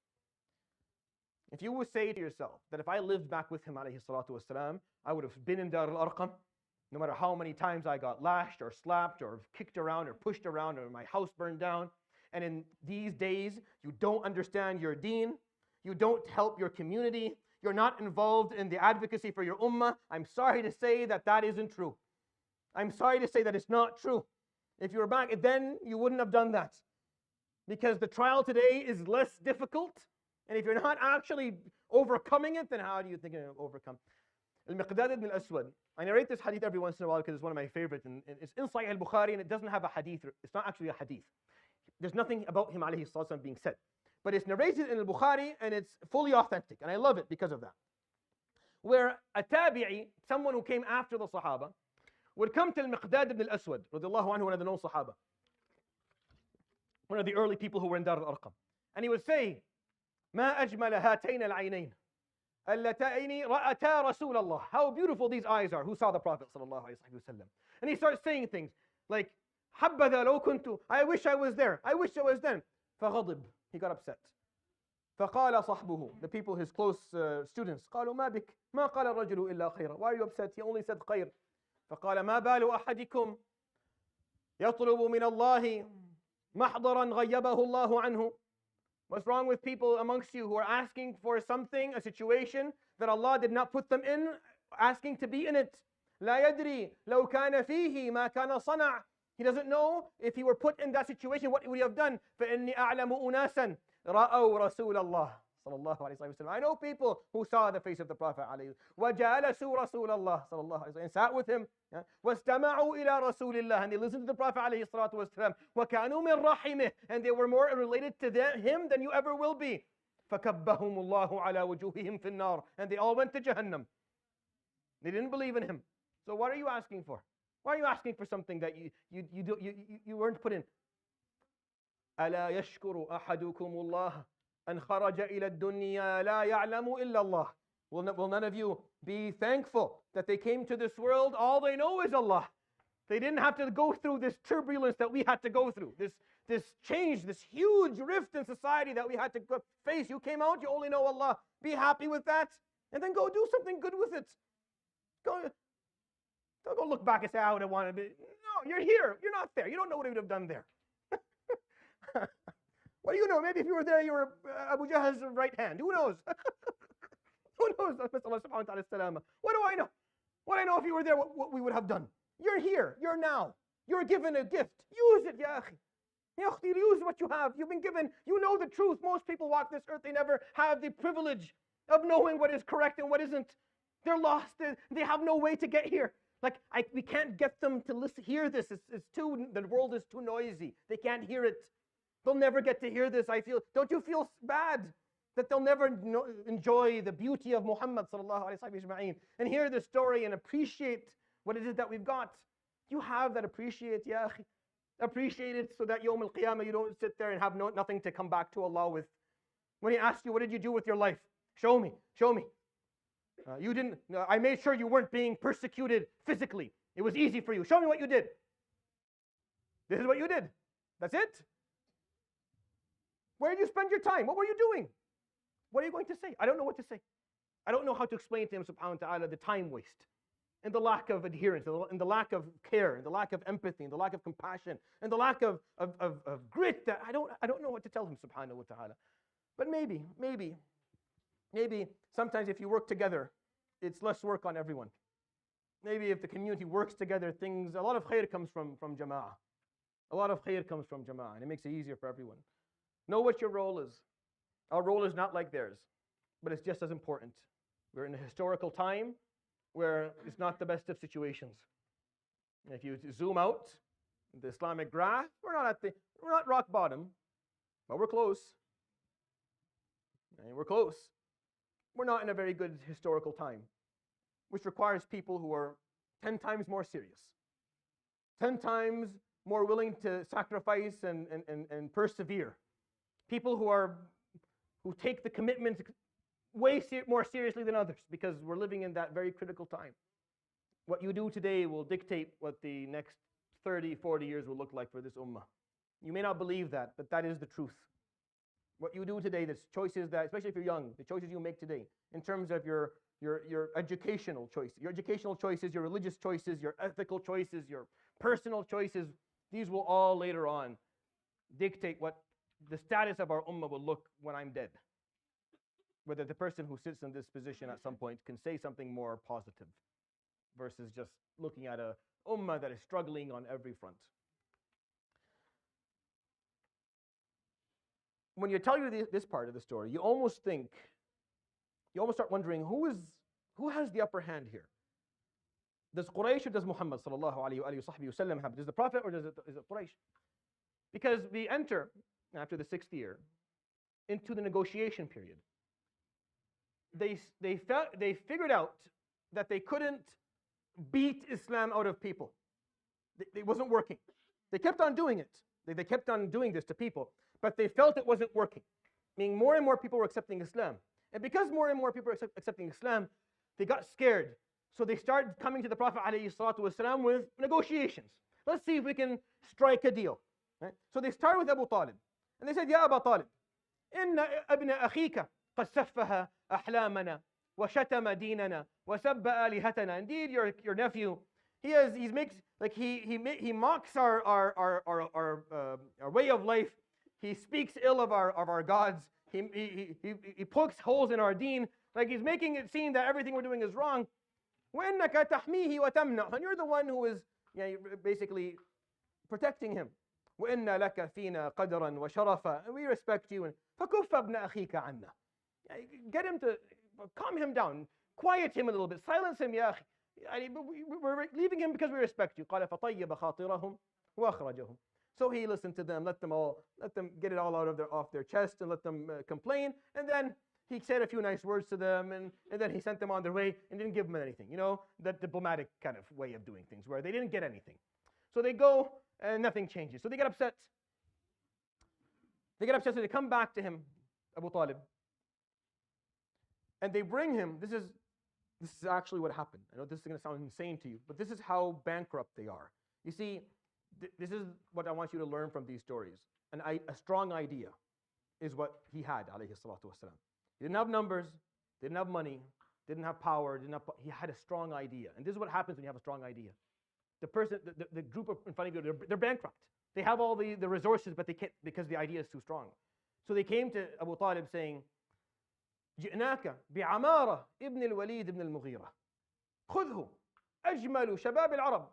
If you would say to yourself that if I lived back with him, alayhi salatu wasalam, I would have been in Dar al-Arqam, no matter how many times I got lashed or slapped or kicked around or pushed around or my house burned down. And in these days, you don't understand your deen, you don't help your community, you're not involved in the advocacy for your ummah. I'm sorry to say that that isn't true. I'm sorry to say that it's not true. If you were back then, you wouldn't have done that. Because the trial today is less difficult. And if you're not actually overcoming it, then how do you think you're going to overcome? Al-Miqdad ibn al-Aswad. I narrate this hadith every once in a while because it's one of my favorites. And it's in Sahih al-Bukhari and it doesn't have a hadith. It's not actually a hadith. There's nothing about him alayhi salatu being said. But it's narrated in al-Bukhari and it's fully authentic. And I love it because of that. Where a tabi'i, someone who came after the Sahaba, would come to Al-Miqdad ibn al-Aswad, radiallahu anhu, one of the known Sahaba. One of the early people who were in Dar al-Arqam. And he would say, ما أجمل هاتين العينين اللتين رأتا رسول الله. How beautiful these eyes are. Who saw the Prophet sallallahu alaihi wasallam? And he starts saying things like, حبذا لو كنت. I wish I was there. I wish I was then. فغضب. He got upset. فقال صحبه. The people, his close students, قالوا ما بك ما قال الرجل إلا خيرا. Why are you upset? He only said خير. فقال ما بال أحدكم يطلب من الله محضرا غيبه الله عنه. What's wrong with people amongst you who are asking for something, a situation that Allah did not put them in, asking to be in it? لا يدري لو كان فيه ما كان صنع. He doesn't know if he were put in that situation, what would he have done? فإني أعلم أناسا رأوا رسول الله صلى الله عليه وسلم. I know people who saw the face of the Prophet عليه وجالسوا رسول الله صلى الله عليه وسلم and sat with him. واستمعوا إلى رسول الله and they listened to the Prophet عليه الصلاة والسلام وكانوا من رحمه and they were more related to him than you ever will be. فكبهم الله على وجوههم في النار and they all went to Jahannam. They didn't believe in him. So what are you asking for? Why are you asking for something that you weren't put in? ألا يشكر أحدكم الله أن خرج إلى الدنيا لا يعلم إلا الله. Will none of you be thankful that they came to this world? All they know is Allah. They didn't have to go through this turbulence that we had to go through. This change, this huge rift in society that we had to face. You came out, you only know Allah. Be happy with that. And then go do something good with it. Don't go look back and say, I would have wanted to be. No, you're here. You're not there. You don't know what he would have done there. What do you know? Maybe if you were there, you were Abu Jahl's right hand. Who knows? Who knows? What do I know? What do I know if you were there, what we would have done? You're here. You're now. You're given a gift. Use it, ya akhi. Ya akhi, use what you have. You've been given. You know the truth. Most people walk this earth. They never have the privilege of knowing what is correct and what isn't. They're lost. They have no way to get here. We can't get them to hear this. The world is too noisy. They can't hear it. They'll never get to hear this. Don't you feel bad that they'll never enjoy the beauty of Muhammad sallallahu alaihi wasallam and hear the story and appreciate what it is that we've got? You have that, appreciate, ya akhi. Appreciate it so that Yawm al-Qiyamah you don't sit there and have nothing to come back to Allah with. When He asks you, what did you do with your life? Show me, show me. You didn't, I made sure you weren't being persecuted physically. It was easy for you. Show me what you did. This is what you did. That's it. Where did you spend your time? What were you doing? What are you going to say? I don't know what to say. I don't know how to explain to Him subhanahu wa ta'ala the time waste and the lack of adherence and the lack of care and the lack of empathy and the lack of compassion and the lack of grit that I don't know what to tell Him subhanahu wa ta'ala. But maybe sometimes if you work together, it's less work on everyone. Maybe if the community works together, a lot of khair comes from jama'ah. A lot of khair comes from jama'ah, and it makes it easier for everyone. Know what your role is. Our role is not like theirs, but it's just as important. We're in a historical time where it's not the best of situations. And if you zoom out the Islamic graph, we're not rock bottom, but we're close. And we're close. We're not in a very good historical time, which requires people who are 10 times more serious, 10 times more willing to sacrifice and persevere. People who take the commitment way more seriously than others, because we're living in that very critical time. What you do today will dictate what the next 30, 40 years will look like for this ummah. You may not believe that, but that is the truth. What you do today, the choices that, especially if you're young, the choices you make today, in terms of your educational choices, your religious choices, your ethical choices, your personal choices, these will all later on dictate what the status of our ummah will look when I'm dead. Whether the person who sits in this position at some point can say something more positive versus just looking at a ummah that is struggling on every front. When you tell you this part of the story, you almost start wondering who has the upper hand here? Does Quraysh or does Muhammad sallallahu alayhi wa sallam have? Does the Prophet or is it Quraysh? Because we enter after the 6th year into the negotiation period. They figured out that they couldn't beat Islam out of people. It wasn't working. They kept on doing it. They kept on doing this to people, but they felt it wasn't working. Meaning more and more people were accepting Islam. And because more and more people were accepting Islam, they got scared. So they started coming to the Prophet ﷺ with negotiations. Let's see if we can strike a deal. Right? So they started with Abu Talib. And they said, Ya Abu Talib, inna ibn akhika qad saffaha ahlamana wa shatama dinana wa sabba alihatana. Indeed, your nephew, he mocks our way of life. He speaks ill of our gods. He pokes holes in our deen. Like he's making it seem that everything we're doing is wrong. وَإِنَّكَ تَحْمِيهِ وَتَمْنَعُ. And you're the one who is basically protecting him. وَإِنَّ لَكَ فِينَا قَدْرًا وَشَرَفًا. And we respect you. فَكُفَّ ابْنَ أَخِيكَ عَنَّا. Get him to calm him down, quiet him a little bit, silence him, ya akhi. We're leaving him because we respect you. قَالَ فَطَيَّبَ خَاطِرَهُم وَأَخْرَجَهُم. So he listened to them, let them get it all off their chest and let them complain. And then he said a few nice words to them, and then he sent them on their way and didn't give them anything. You know, that diplomatic kind of way of doing things where they didn't get anything. So they go and nothing changes. So they get upset. So they come back to him, Abu Talib, and they bring him. This is actually what happened. I know this is going to sound insane to you, but this is how bankrupt they are. You see, this is what I want you to learn from these stories. A strong idea is what he had, alayhi salatu wasalam. He didn't have numbers, didn't have money, didn't have power, he had a strong idea. And this is what happens when you have a strong idea. The group in front of you, they're bankrupt. They have all the resources, but they can't because the idea is too strong. So they came to Abu Talib saying, جئناك بعمارة ابن الوليد ابن المغيرة خذه أجمل شباب العرب.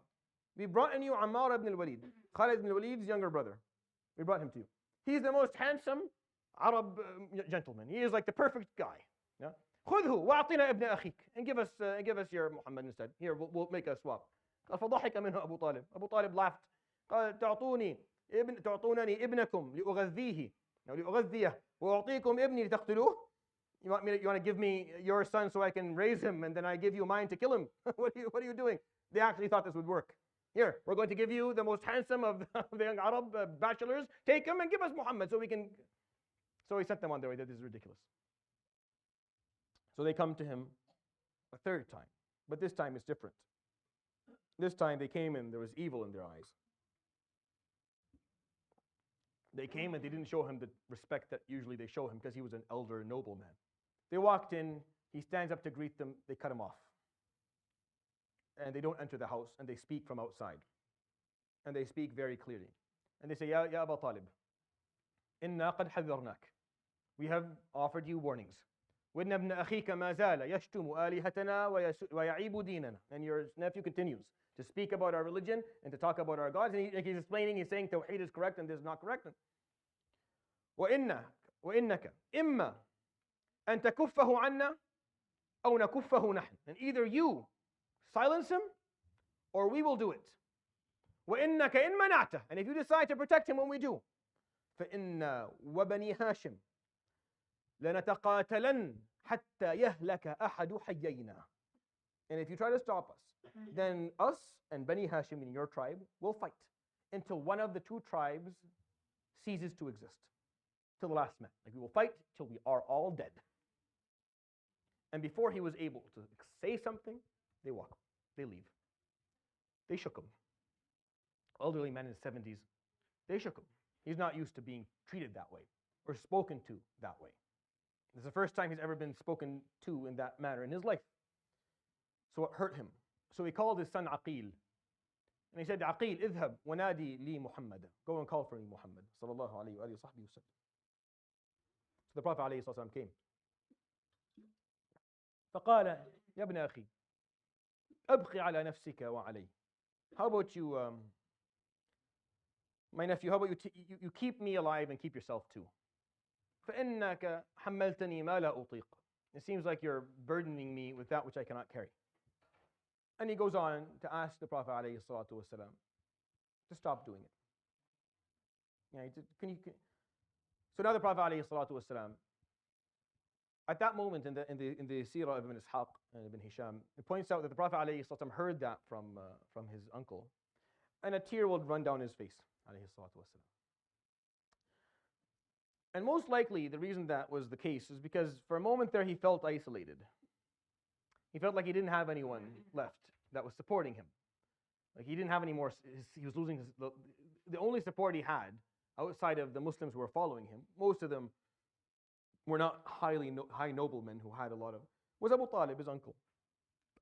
We brought in you Ammar ibn al-Walid, Khalid ibn al-Walid's younger brother. We brought him to you. He's the most handsome Arab gentleman. He is like the perfect guy. Yeah? خذه وأعطنا ابن أخيك. And give us your Muhammad instead. Here, we'll make a swap. قال فضحك منه أبو طالب. Abu Talib laughed. قال تعطوني ابن تعطونني ابنكم لأغذيه لأغذيه وأعطيكم ابني لتقتلوه. You want to give me your son so I can raise him, and then I give you mine to kill him? What are you doing? They actually thought this would work. Here, we're going to give you the most handsome of the young Arab bachelors. Take him and give us Muhammad so we can. So he sent them on their way. This is ridiculous. So they come to him a third time, but this time it's different. This time they came and there was evil in their eyes. They came and they didn't show him the respect that usually they show him because he was an elder nobleman. They walked in, he stands up to greet them, they cut him off. And they don't enter the house, and they speak from outside. And they speak very clearly. And they say, Ya Aba Talib, inna qad hadharnak. We have offered you warnings. وَإِنَّ ابْنَ أَخِيكَ مَا زَالَ يَشْتُمُ آلِهَتَنَا وَيَعِيبُ دِينَنَا. And your nephew continues to speak about our religion and to talk about our gods. And he's explaining, he's saying Tawheed is correct and this is not correct. وَإِنَّكَ إِمَّا أَن تَكُفَّهُ عَنَّا أَوْ نَكُفَّهُ نَحْنُ. And either you silence him or we will do it. وَإِنَّكَ إِن مَنَعْتَ. And if you decide to protect him when we do, فَإِنَّا وَبَنِي هَاشِمْ لَنَتَقَاتَلَنْ حَتَّى يَهْلَكَ أَحَدُ حَيَّيْنَا. And if you try to stop us, then us and Bani Hashim in your tribe will fight until one of the two tribes ceases to exist. Till the last man. Like we will fight till we are all dead. And before he was able to say something, they walk. They leave. They shook him. Elderly man in his 70s, they shook him. He's not used to being treated that way or spoken to that way. This is the first time he's ever been spoken to in that manner in his life. So it hurt him. So he called his son Aqil. And he said, Aqil, idhab wa nadi li Muhammad. Go and call for me Muhammad. Sallallahu alayhi wa sahbihi wa sallam. So the Prophet alayhi sallam came. فقال يا ابن أخي أبقي على نفسك وعلي. How about you, my nephew, how about you keep me alive and keep yourself too? فإنك حملتني ما لا أطيق. It seems like you're burdening me with that which I cannot carry. And he goes on to ask the Prophet alayhi salatu wasalam to stop doing it. So now the Prophet alayhi salatu wasalam, at that moment in the Seerah of Ibn Ishaq and Ibn Hisham, it points out that the Prophet alayhi salatu wasalam heard that from his uncle, and a tear will run down his face alayhi salatu wasalam. And most likely the reason that was the case is because for a moment there he felt isolated. He felt like he didn't have anyone left that was supporting him. Like he didn't have any more, he was losing the only support he had outside of the Muslims who were following him, most of them were not high noblemen who had a lot of, was Abu Talib, his uncle.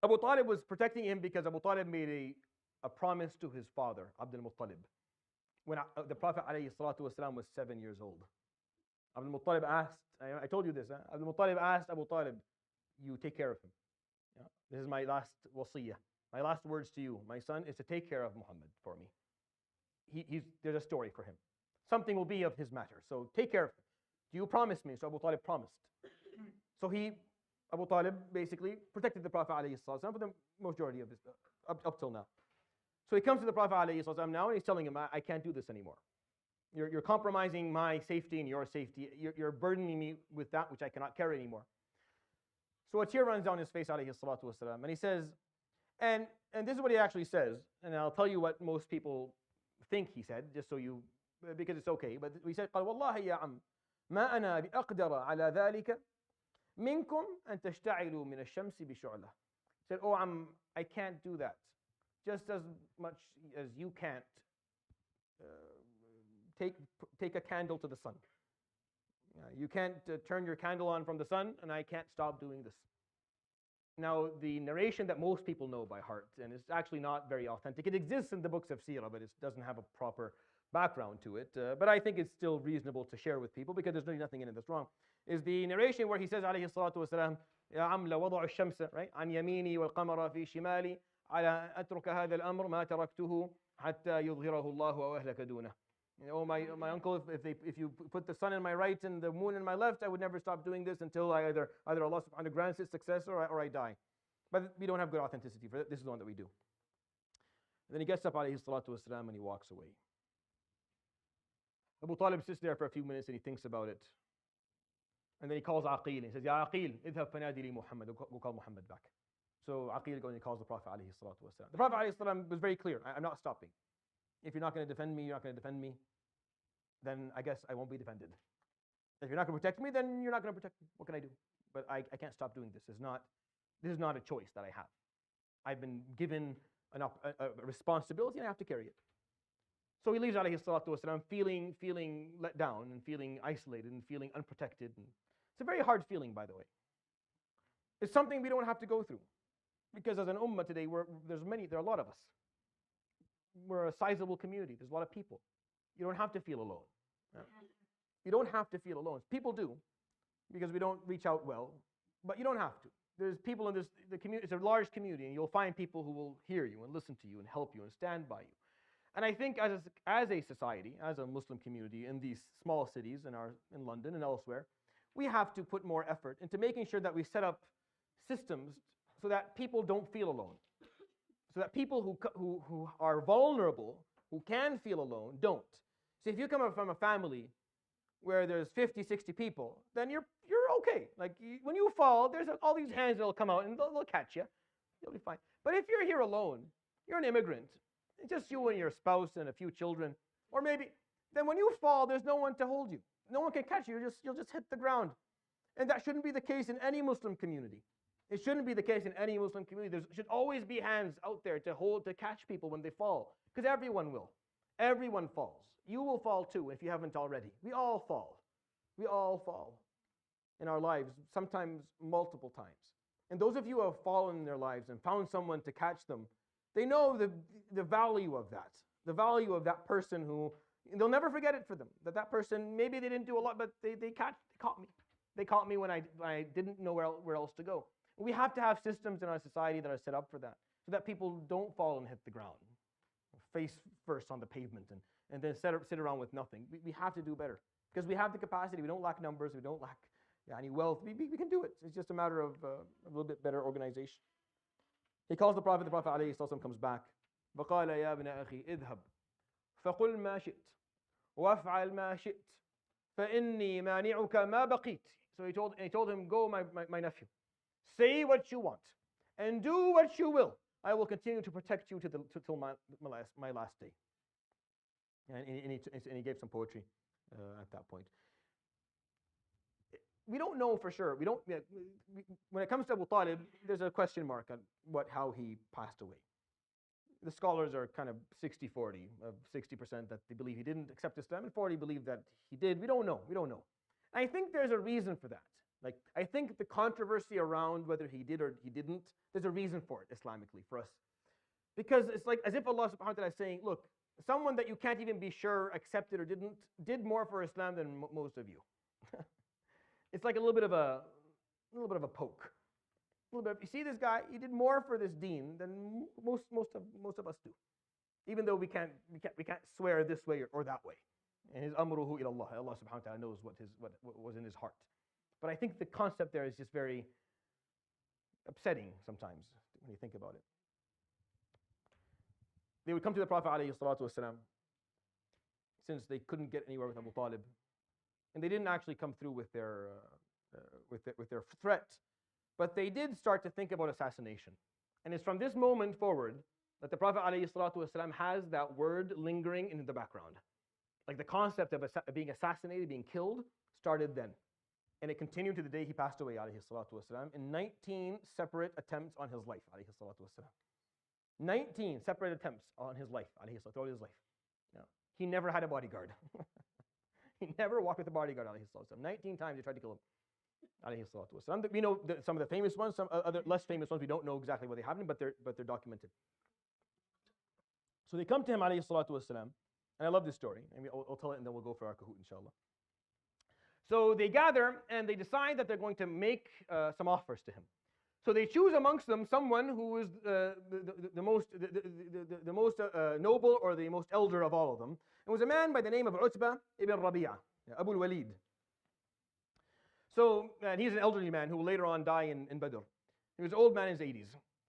Abu Talib was protecting him because Abu Talib made a promise to his father, Abdul Muttalib, when the Prophet ﷺ was 7 years old. Abdul Muttalib asked, I told you this, Abdul Muttalib asked Abu Talib, you take care of him. Yeah? This is my last wasiyah. My last words to you, my son, is to take care of Muhammad for me. There's a story for him. Something will be of his matter. So take care of him. Do you promise me? So Abu Talib promised. So Abu Talib basically protected the Prophet ﷺ for the majority of this, up till now. So he comes to the Prophet ﷺ now and he's telling him, I can't do this anymore. You're compromising my safety and your safety. You're burdening me with that which I cannot carry anymore. So a tear runs down his face alayhi salatu wasalam, and he says, and this is what he actually says, and I'll tell you what most people think he said, just so you, because it's okay. But he said, قال والله يا عم ما أنا بأقدر على ذلك منكم أن تشتعلوا من الشمس بشعلة. He said, oh I can't do that, just as much as you can't take a candle to the sun. You can't turn your candle on from the sun, and I can't stop doing this. Now, the narration that most people know by heart, and it's actually not very authentic. It exists in the books of Seerah, but it doesn't have a proper background to it. But I think it's still reasonable to share with people because there's really nothing in it that's wrong. Is the narration where he says, alayhi salatu wasalam, يا عم لوضع الشمس, right? عن يميني والقمر في شمالي على أترك هذا الأمر ما تركته حتى يظهره الله أو أهلك دونه. Oh, my uncle, if you put the sun in my right and the moon in my left, I would never stop doing this until I either Allah subhanahu wa ta'ala grants its success or I die. But we don't have good authenticity for it. This is the one that we do. And then he gets up alayhi salatu wasalam and he walks away. Abu Talib sits there for a few minutes and he thinks about it. And then he calls Aqil and he says, Ya Aqil, idhab fanadi li Muhammad. Go call Muhammad back. So Aqil goes and he calls the Prophet alayhi salatu wasalam. The Prophet alayhi salam was very clear. I'm not stopping. If you're not going to defend me, you're not going to defend me, then I guess I won't be defended. If you're not going to protect me, then you're not going to protect me. What can I do? But I can't stop doing this. This is not a choice that I have. I've been given a responsibility and I have to carry it. So he leaves alayhi salatu wasalam feeling let down and feeling isolated and feeling unprotected. And it's a very hard feeling, by the way. It's something we don't have to go through. Because as an ummah today, there are a lot of us. We're a sizable community. There's a lot of people. You don't have to feel alone. You don't have to feel alone. People do, because we don't reach out well, but you don't have to. There's people in the community. It's a large community, and you'll find people who will hear you and listen to you and help you and stand by you. And I think as a society, as a Muslim community in these small cities in London and elsewhere, we have to put more effort into making sure that we set up systems so that people don't feel alone. So that people who are vulnerable, who can feel alone, don't. So if you come from a family where there's 50, 60 people, then you're okay. Like when you fall, there's all these hands that'll come out and they'll catch you. You'll be fine. But if you're here alone, you're an immigrant, it's just you and your spouse and a few children, or maybe, then when you fall, there's no one to hold you. No one can catch you. You'll just hit the ground. And that shouldn't be the case in any Muslim community. It shouldn't be the case in any Muslim community. There should always be hands out there to catch people when they fall. Because everyone will. Everyone falls. You will fall too if you haven't already. We all fall. We all fall in our lives, sometimes multiple times. And those of you who have fallen in their lives and found someone to catch them, they know the value of that. The value of that person who, they'll never forget it for them. That person, maybe they didn't do a lot, but they caught me. They caught me when I didn't know where else to go. We have to have systems in our society that are set up for that, so that people don't fall and hit the ground, face first on the pavement, and then sit around with nothing. We have to do better, because we have the capacity. We don't lack numbers. We don't lack any wealth. We can do it. It's just a matter of a little bit better organization. He calls the Prophet alayhi sallam comes back. فَقَالَ يَا ابْنَ أَخِي اذْهَبْ فَقُلْ مَا شِئْتَ وَافْعَلْ مَا شِئْتَ فَإِنِّي مَانِعُكَ مَا بَقِيتَ. So he told him, go, my nephew. Say what you want and do what you will. I will continue to protect you till my last day. And he gave some poetry at that point. We don't know for sure. When it comes to Abu Talib, there's a question mark on how he passed away. The scholars are kind of 60-40, of 60% that they believe he didn't accept Islam, and 40 believe that he did. We don't know. I think there's a reason for that. Like, I think the controversy around whether he did or he didn't, there's a reason for it Islamically for us. Because it's like as if Allah subhanahu wa ta'ala is saying, look, someone that you can't even be sure accepted or did more for Islam than most of you. It's like a little bit of a poke. You see this guy, he did more for this deen than most of us do. Even though we can't swear this way or that way. And his amruhu ila Allah. Allah subhanahu wa ta'ala knows what was in his heart. But I think the concept there is just very upsetting sometimes when you think about it. They would come to the Prophet alayhi salatu wasalam, since they couldn't get anywhere with Abu Talib, and they didn't actually come through with their threat, but they did start to think about assassination. And it's from this moment forward that the Prophet alayhi salatu wasalam has that word lingering in the background. Like the concept of being assassinated, being killed, started then. And it continued to the day he passed away, alayhi salatu wasalam, in 19 separate attempts on his life, alayhi salatu wasalam. 19 separate attempts on his life, alayhi salatu, throughout his life. No. He never had a bodyguard. He never walked with a bodyguard, alayhi salatu wasalam. 19 times they tried to kill him, alayhi salatu wasalam. We know some of the famous ones, some other less famous ones, we don't know exactly what they happened, but they're documented. So they come to him, alayhi salatu wasalam, and I love this story. And I'll tell it and then we'll go for our kahoot, inshallah. So they gather and they decide that they're going to make some offers to him. So they choose amongst them someone who is the most noble or the most elder of all of them. It was a man by the name of Utbah ibn Rabi'ah, Abu al-Walid. So and he's an elderly man who will later on die in Badr. He was an old man in his 80s.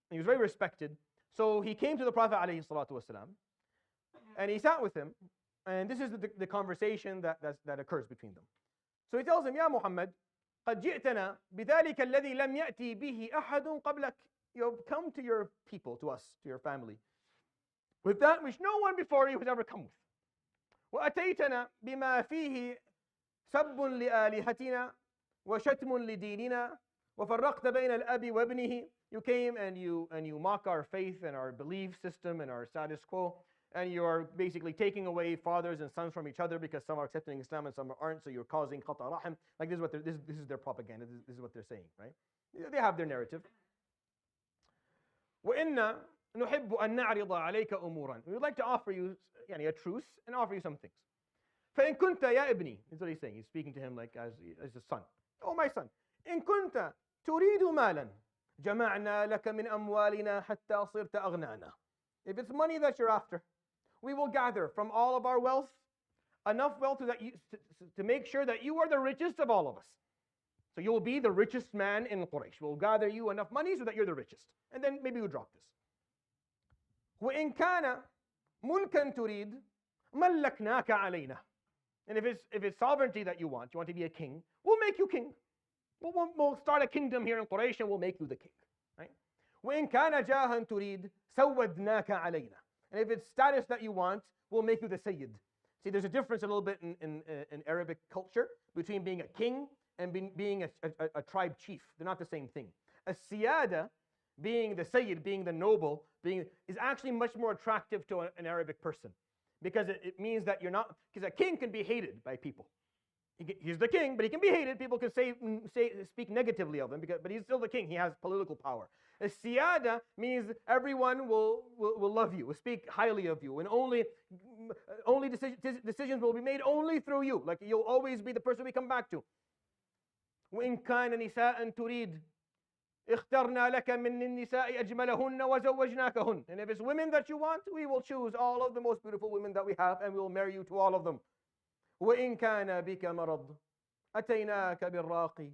He was very respected. So he came to the Prophet alayhi salatu wasalam, and he sat with him, And this is the conversation that occurs between them. So he tells him, Ya Muhammad, قد جئتنا بذلك الذي لم يأتي به أحد قبلك. You have come to your people, to us, to your family, with that which no one before you has ever come with. وأتيتنا بما فيه سب لآلهتنا وشتم لديننا وفرقت بين الأب وابنه. You came and you mock our faith and our belief system and our status quo, and you are basically taking away fathers and sons from each other because some are accepting Islam and some aren't, so you're causing qata rahim. Like this is their propaganda. This is what they're saying, right? They have their narrative. وإنا نحب أن نعرض عليك أمورا. We would like to offer you a truce and offer you some things. فإن كنت يا ابني, that's what he's saying. He's speaking to him like as a son. Oh my son, إن كنت تريد مالا جمعنا لك من أموالنا حتى صرت أغنانا. If it's money that you're after, we will gather from all of our wealth enough wealth to make sure that you are the richest of all of us. So you will be the richest man in Quraysh. We'll gather you enough money so that you're the richest. And then maybe we'll drop this. وإن كان ملكا تريد ملكناك علينا. And if it's sovereignty that you want to be a king, we'll make you king. We'll start a kingdom here in Quraysh and we'll make you the king. Right? وإن كان جاها تريد سودناك علينا. And if it's status that you want, we'll make you the Sayyid. See, there's a difference a little bit in Arabic culture between being a king and being a tribe chief. They're not the same thing. A Siyada, being the Sayyid, being the noble, is actually much more attractive to an Arabic person. Because it means that you're not, because a king can be hated by people. He's the king, but he can be hated. People can speak negatively of him, but he's still the king. He has political power. A siyada means everyone will love you, will speak highly of you, and only decisions will be made only through you. Like you'll always be the person we come back to. وإن كان نساء تريد اخترنا لك من النساء أجملهن وزوجناكهن. And if it's women that you want, we will choose all of the most beautiful women that we have, and we will marry you to all of them. وإن كان بك مرض أتيناك بالراقي.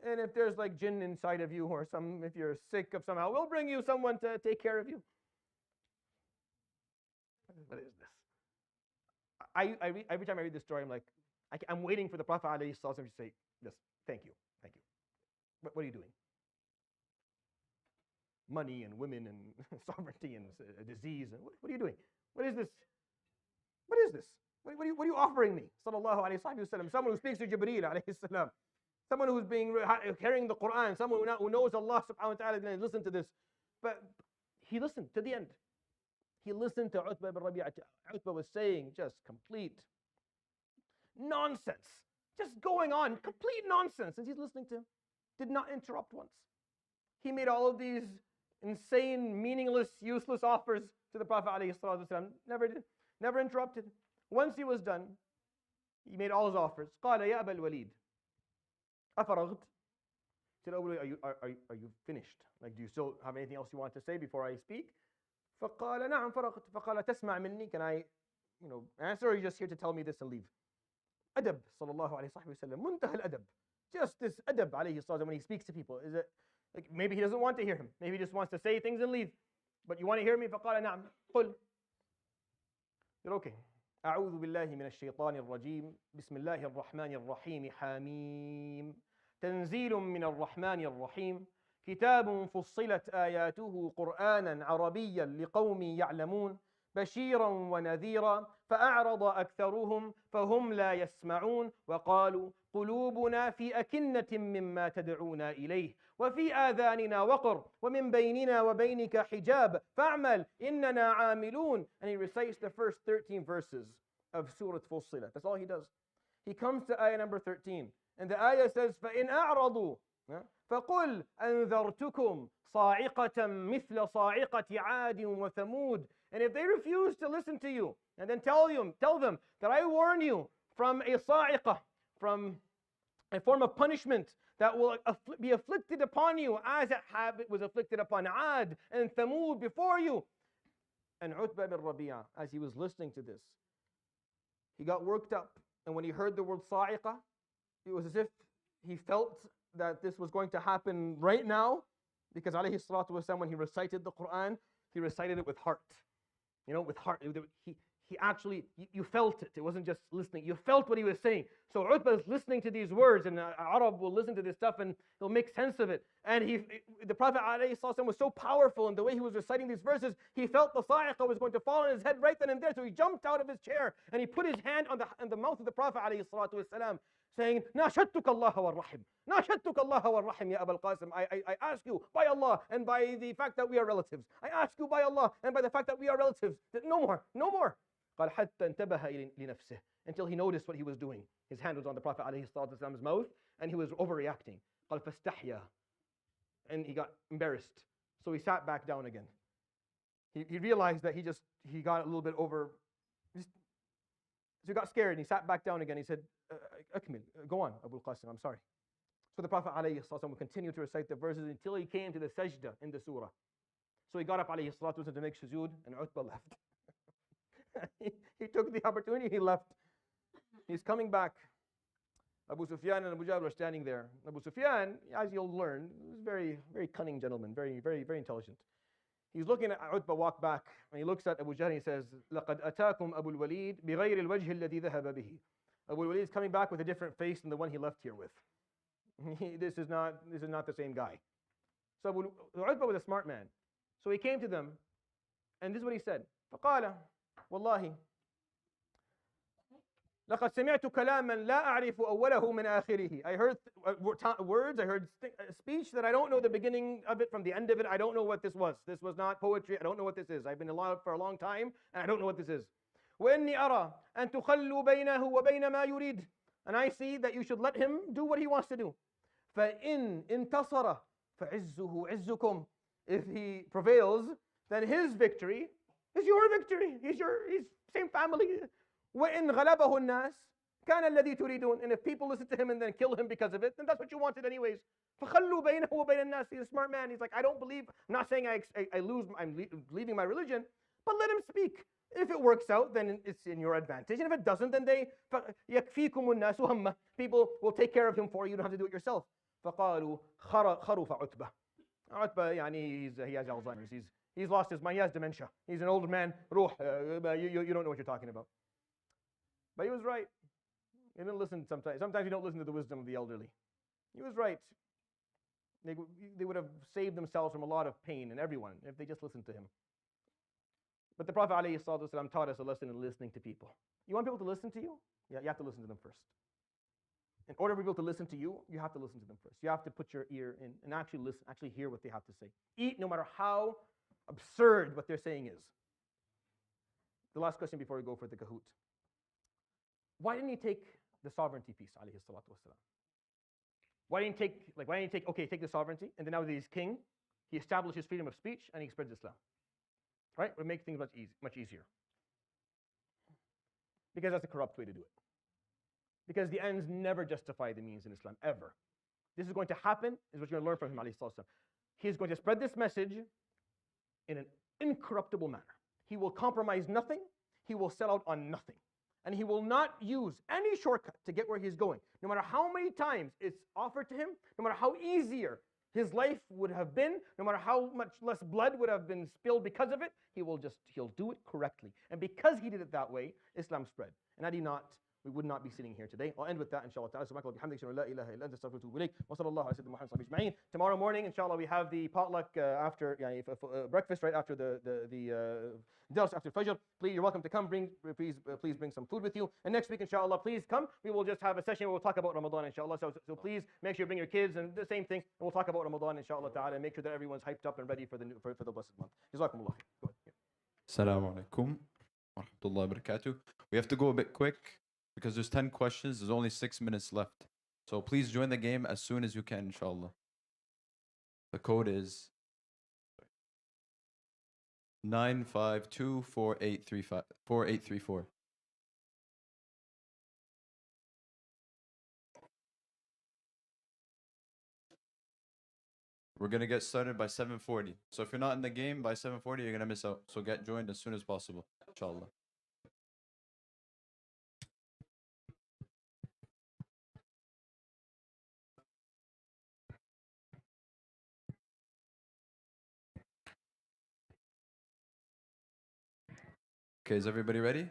And if there's like jinn inside of you, or if you're sick of somehow, we'll bring you someone to take care of you. What is this? Every time I read this story, I'm like, I'm waiting for the Prophet ﷺ to say, yes, thank you. What are you doing? Money and women and sovereignty and disease. And what are you doing? What is this? What is this? What are you offering me? Sallallahu alayhi wa sallam. Someone who speaks to Jibreel alayhi salam. Someone who's carrying the Quran. Someone who knows Allah subhanahu wa ta'ala is going to listen to this. But he listened to the end. He listened to Utbah ibn Rabi'ah. Utbah was saying just complete nonsense. Just going on, complete nonsense. And he's listening to him. Did not interrupt once. He made all of these insane, meaningless, useless offers to the Prophet ﷺ. Never interrupted. Once he was done, he made all his offers. قال يا أبا الوليد أفرغت. He said, oh, are you finished? Like, do you still have anything else you want to say before I speak? فقال نعم فرغت. فقال تسمع مني. Can I, answer, or are you just here to tell me this and leave? أدب صلى الله عليه وسلم. منتهى الأدب. Just this adab alayhi sallam when he speaks to people. Is it like maybe he doesn't want to hear him? Maybe he just wants to say things and leave. But you want to hear me? فقال نعم. قل. You're okay. أعوذ بالله من الشيطان الرجيم. بسم الله الرحمن الرحيم. حميم. تنزيل من الرحمن الرحيم. كتاب فصلت آياته قرآنا عربيا لقوم يعلمون. بشيرا ونذيرا فأعرض أكثرهم فهم لا يسمعون وقالوا قلوبنا في أكنة مما تدعونا إليه وفي آذاننا وقر ومن بيننا وبينك حجاب فاعمل إننا عاملون. And he recites the first 13 verses of Surah Fussilat. That's all he does. He comes to ayah number 13, and the ayah says فإن أعرضوا فقل أنذرتكم صاعقة مثل صاعقة عاد وثمود. And if they refuse to listen to you, and then tell them that I warn you from a sa'iqah, from a form of punishment that will be afflicted upon you as it was afflicted upon Ad and Thamud before you. And Utbah ibn Rabi'ah, as he was listening to this, he got worked up. And when he heard the word sa'iqah, it was as if he felt that this was going to happen right now, because alayhi salatu wasalam, when he recited the Quran, he recited it with heart. With heart. he actually, you felt it. It wasn't just listening. You felt what he was saying. So Utbah is listening to these words, and Arab will listen to this stuff and he'll make sense of it. And the Prophet ﷺ was so powerful in the way he was reciting these verses, he felt the sa'iqah was going to fall on his head right then and there. So he jumped out of his chair and he put his hand on the mouth of the Prophet ﷺ, saying, "Nashattuka Allah wa rahim. Nashattuka Allah wa rahim, ya Abul Qasim. I ask you by Allah and by the fact that we are relatives. I ask you by Allah and by the fact that we are relatives, that no more, no more." قال حتى انتبه لنفسه, until he noticed what he was doing. His hand was on the Prophet ﷺ's mouth and he was overreacting. قال فاستحيا, and he got embarrassed. So he sat back down again. He realized that he got a little bit over. So he got scared and he sat back down again. He said, "Akmil, go on, Abu Qasim, I'm sorry." So the Prophet ﷺ would continue to recite the verses until he came to the sajda in the surah. So he got up ﷺ to make sujood, and Utbah left. He took the opportunity, he left. He's coming back. Abu Sufyan and Abu Jahl are standing there. Abu Sufyan, as you'll learn, was a very, very cunning gentleman, very, very, very intelligent. He's looking at Utbah walk back, and he looks at Abu Jahl and he says, لَقَدْ أَتَاكُمْ أَبُو الْوَلِيدِ بِغَيْرِ الْوَجْهِ الَّذِي ذَهَبَ بِهِ. Abu al-Walid is coming back with a different face than the one he left here with. This is not the same guy. So Utbah was a smart man. So he came to them, and this is what he said. فَقَالَ وَاللَّهِ لقد سمعت كلاما لا أعرف أوله من آخره. I heard words, I heard speech that I don't know the beginning of it from the end of it. I don't know what this was. This was not poetry. I don't know what this is. I've been alive for a long time and I don't know what this is. وإني أرى أن تخلوا بينه وبين ما يريد. And I see that you should let him do what he wants to do. فإن انتصر فعزه عزكم. If he prevails, then his victory is your victory. He's same family. وَإِنْ غَلَبَهُ النَّاسِ كَانَ الَّذِي تُرِيدُونَ. And if people listen to him and then kill him because of it, then that's what you wanted anyways. فَخَلُّوا بَيْنَهُ وَبَيْنَ النَّاسِ. He's a smart man. He's like, I don't believe, I'm not saying I'm leaving my religion, but let him speak. If it works out, then it's in your advantage. And if it doesn't, then يَكْفِيكُمُ النَّاسُ هَمَّةً. People will take care of him for you. You don't have to do it yourself. فَقَالُوا خَرُفَ عُتْبَةً. Utbah, he has Alzheimer's. He's lost his mind. He has dementia. He's an old man. Ruh, you don't know what you're talking about. But he was right. He didn't listen sometimes. Sometimes you don't listen to the wisdom of the elderly. He was right. They would have saved themselves from a lot of pain, and everyone, if they just listened to him. But the Prophet ﷺ taught us a lesson in listening to people. You want people to listen to you? Yeah, you have to listen to them first. In order for people to listen to you, you have to listen to them first. You have to put your ear in and actually listen, actually hear what they have to say. Eat no matter how absurd what they're saying is. The last question before we go for the Kahoot. Why didn't he take the sovereignty piece, alayhi salatu wasalam? Why didn't he take the sovereignty, and then now that he's king, he establishes freedom of speech and he spreads Islam. Right? It would make things much easier. Because that's a corrupt way to do it. Because the ends never justify the means in Islam, ever. This is going to happen, is what you're going to learn from him, alayhi salatu wasalam. He's going to spread this message in an incorruptible manner. He will compromise nothing. He will sell out on nothing. And he will not use any shortcut to get where he's going. No matter how many times it's offered to him, no matter how easier his life would have been, no matter how much less blood would have been spilled because of it, he'll do it correctly. And because he did it that way, Islam spread. And had he not, we would not be sitting here today. I'll end with that, inshallah ta'ala. Tomorrow morning, inshallah, we have the potluck after breakfast, right after the dars after Fajr. Please, you're welcome to come. Please bring some food with you. And next week, inshallah, please come. We will just have a session where we'll talk about Ramadan, inshallah. So please make sure you bring your kids and the same thing. And we'll talk about Ramadan, inshallah ta'ala, and make sure that everyone's hyped up and ready for the blessed month. Jazakumullah. Go ahead. Assalamu alaikum wa rahmatullahi wa barakatuh. We have to go a bit quick because there's 10 questions. There's only 6 minutes left. So please join the game as soon as you can, inshallah. The code is 9524834. We're going to get started by 7:40. So if you're not in the game by 7:40, you're going to miss out. So get joined as soon as possible, inshallah. Okay, is everybody ready?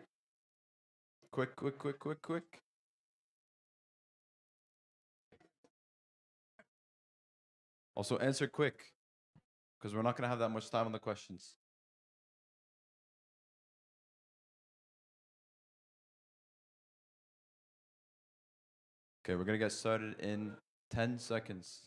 Quick, quick, quick, quick, quick. Also, answer quick, because we're not going to have that much time on the questions. Okay, we're going to get started in 10 seconds.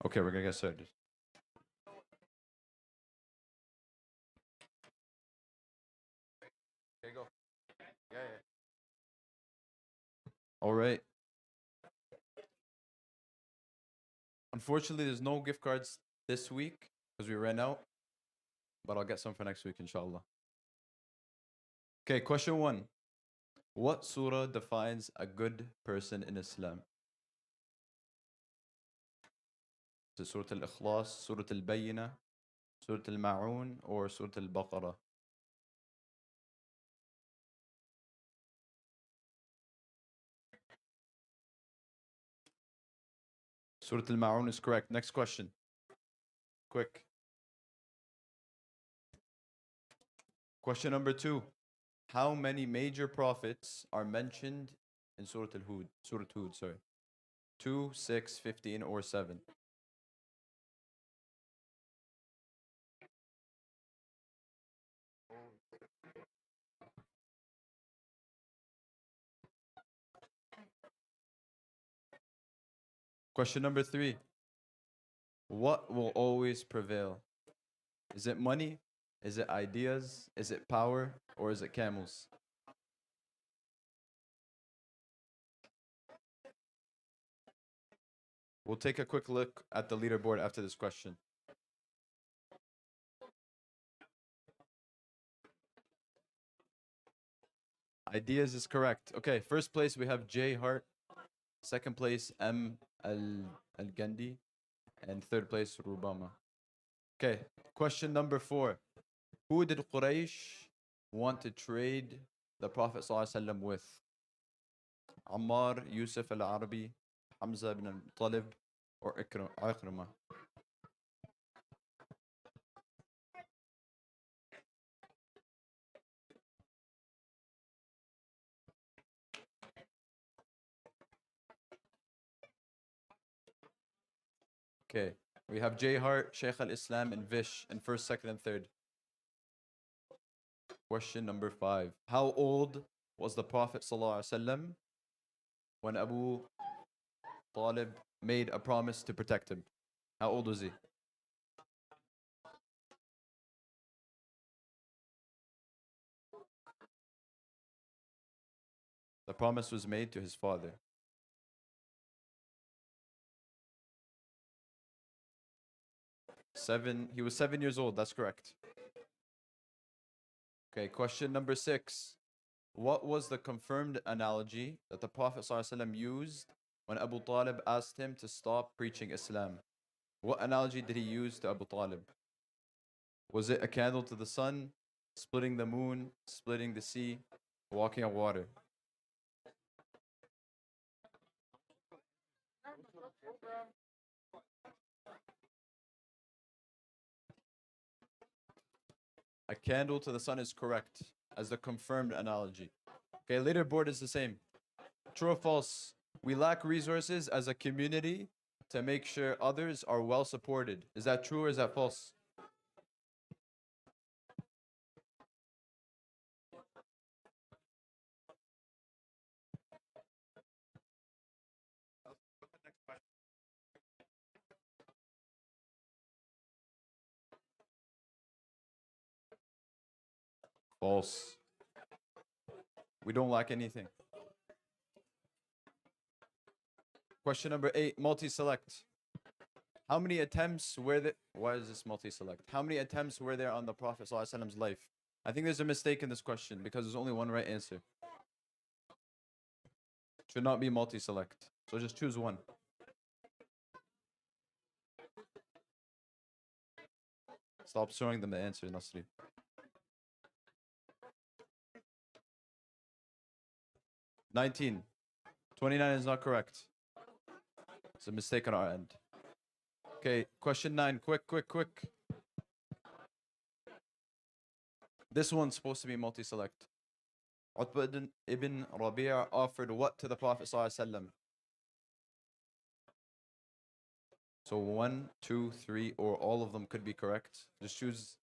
Okay, we're going to get started. Okay, go. Yeah. All right. Unfortunately, there's no gift cards this week because we ran out, but I'll get some for next week, inshallah. Okay, question 1. What surah defines a good person in Islam? Is it Surah Al-Ikhlas, Surah Al-Bayyinah, Surah Al-Ma'un, or Surah Al-Baqarah? Surah Al-Ma'un is correct. Next question. Quick. Question number 2. How many major prophets are mentioned in Surah Al-Hud? Surah Hud, sorry. 2, 6, 15, or 7? Question number 3. What will always prevail? Is it money? Is it ideas? Is it power? Or is it camels? We'll take a quick look at the leaderboard after this question. Ideas is correct. Okay, first place we have J Hart. Second place M Al Gandhi. And third place Rubama. Okay, question number 4. Who did Quraysh want to trade the Prophet ﷺ with? Ammar, Yusuf al-Arabi, Hamza ibn al-Talib, or Ikrimah? Okay, we have J Hart, Shaykh al-Islam, and Vish in first, second, and third. Question number 5. How old was the Prophet ﷺ when Abu Talib made a promise to protect him? How old was he? The promise was made to his father. 7. He was 7 years old. That's correct. Okay, question number 6. What was the confirmed analogy that the Prophet ﷺ used when Abu Talib asked him to stop preaching Islam? What analogy did he use to Abu Talib? Was it a candle to the sun, splitting the moon, splitting the sea, walking on water? A candle to the sun is correct as the confirmed analogy. Okay, leaderboard is the same. True or false? We lack resources as a community to make sure others are well supported. Is that true or is that false? False. We don't lack anything. Question number 8, multi-select. How many attempts were there? Why is this multi-select? How many attempts were there on the Prophet ﷺ's life? I think there's a mistake in this question because there's only one right answer. It should not be multi-select. So just choose one. Stop showing them the answer, Nasri. 19. 29 is not correct. It's a mistake on our end. Okay, question 9. Quick. This one's supposed to be multi-select. Utbah ibn Rabi'a offered what to the Prophet ﷺ? So 1, 2, 3, or all of them could be correct. Just choose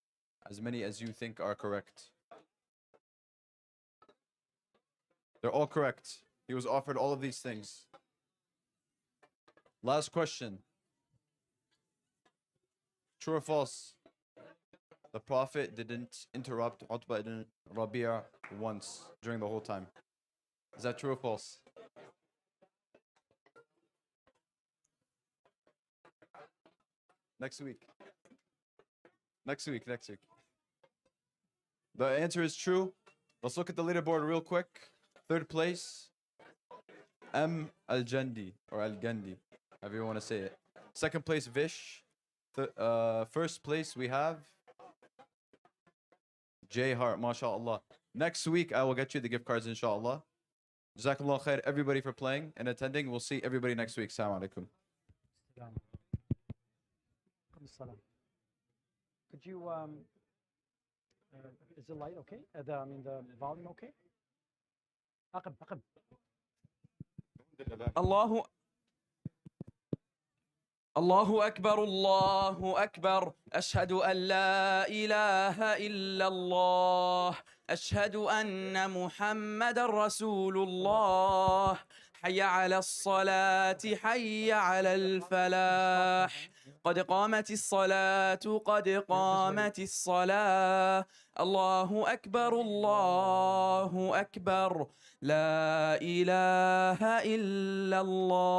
as many as you think are correct. They're all correct. He was offered all of these things. Last question. True or false? The Prophet didn't interrupt Utbah ibn Rabi'a once during the whole time. Is that true or false? Next week. The answer is true. Let's look at the leaderboard real quick. Third place, M. Al-Jandi, or Al-Gandhi, however you want to say it. Second place, Vish. First place, we have J. Hart, mashallah. Next week, I will get you the gift cards, inshallah. Jazakallah khair, everybody, for playing and attending. We'll see everybody next week. Assalamu alaikum. Could you, is the light okay? The volume okay? أقب. الله أكبر أشهد أن لا إله إلا الله أشهد أن محمد رسول الله حي على الصلاة حي على الفلاح قد قامت الصلاة قد قامت الصلاة الله أكبر لا إله إلا الله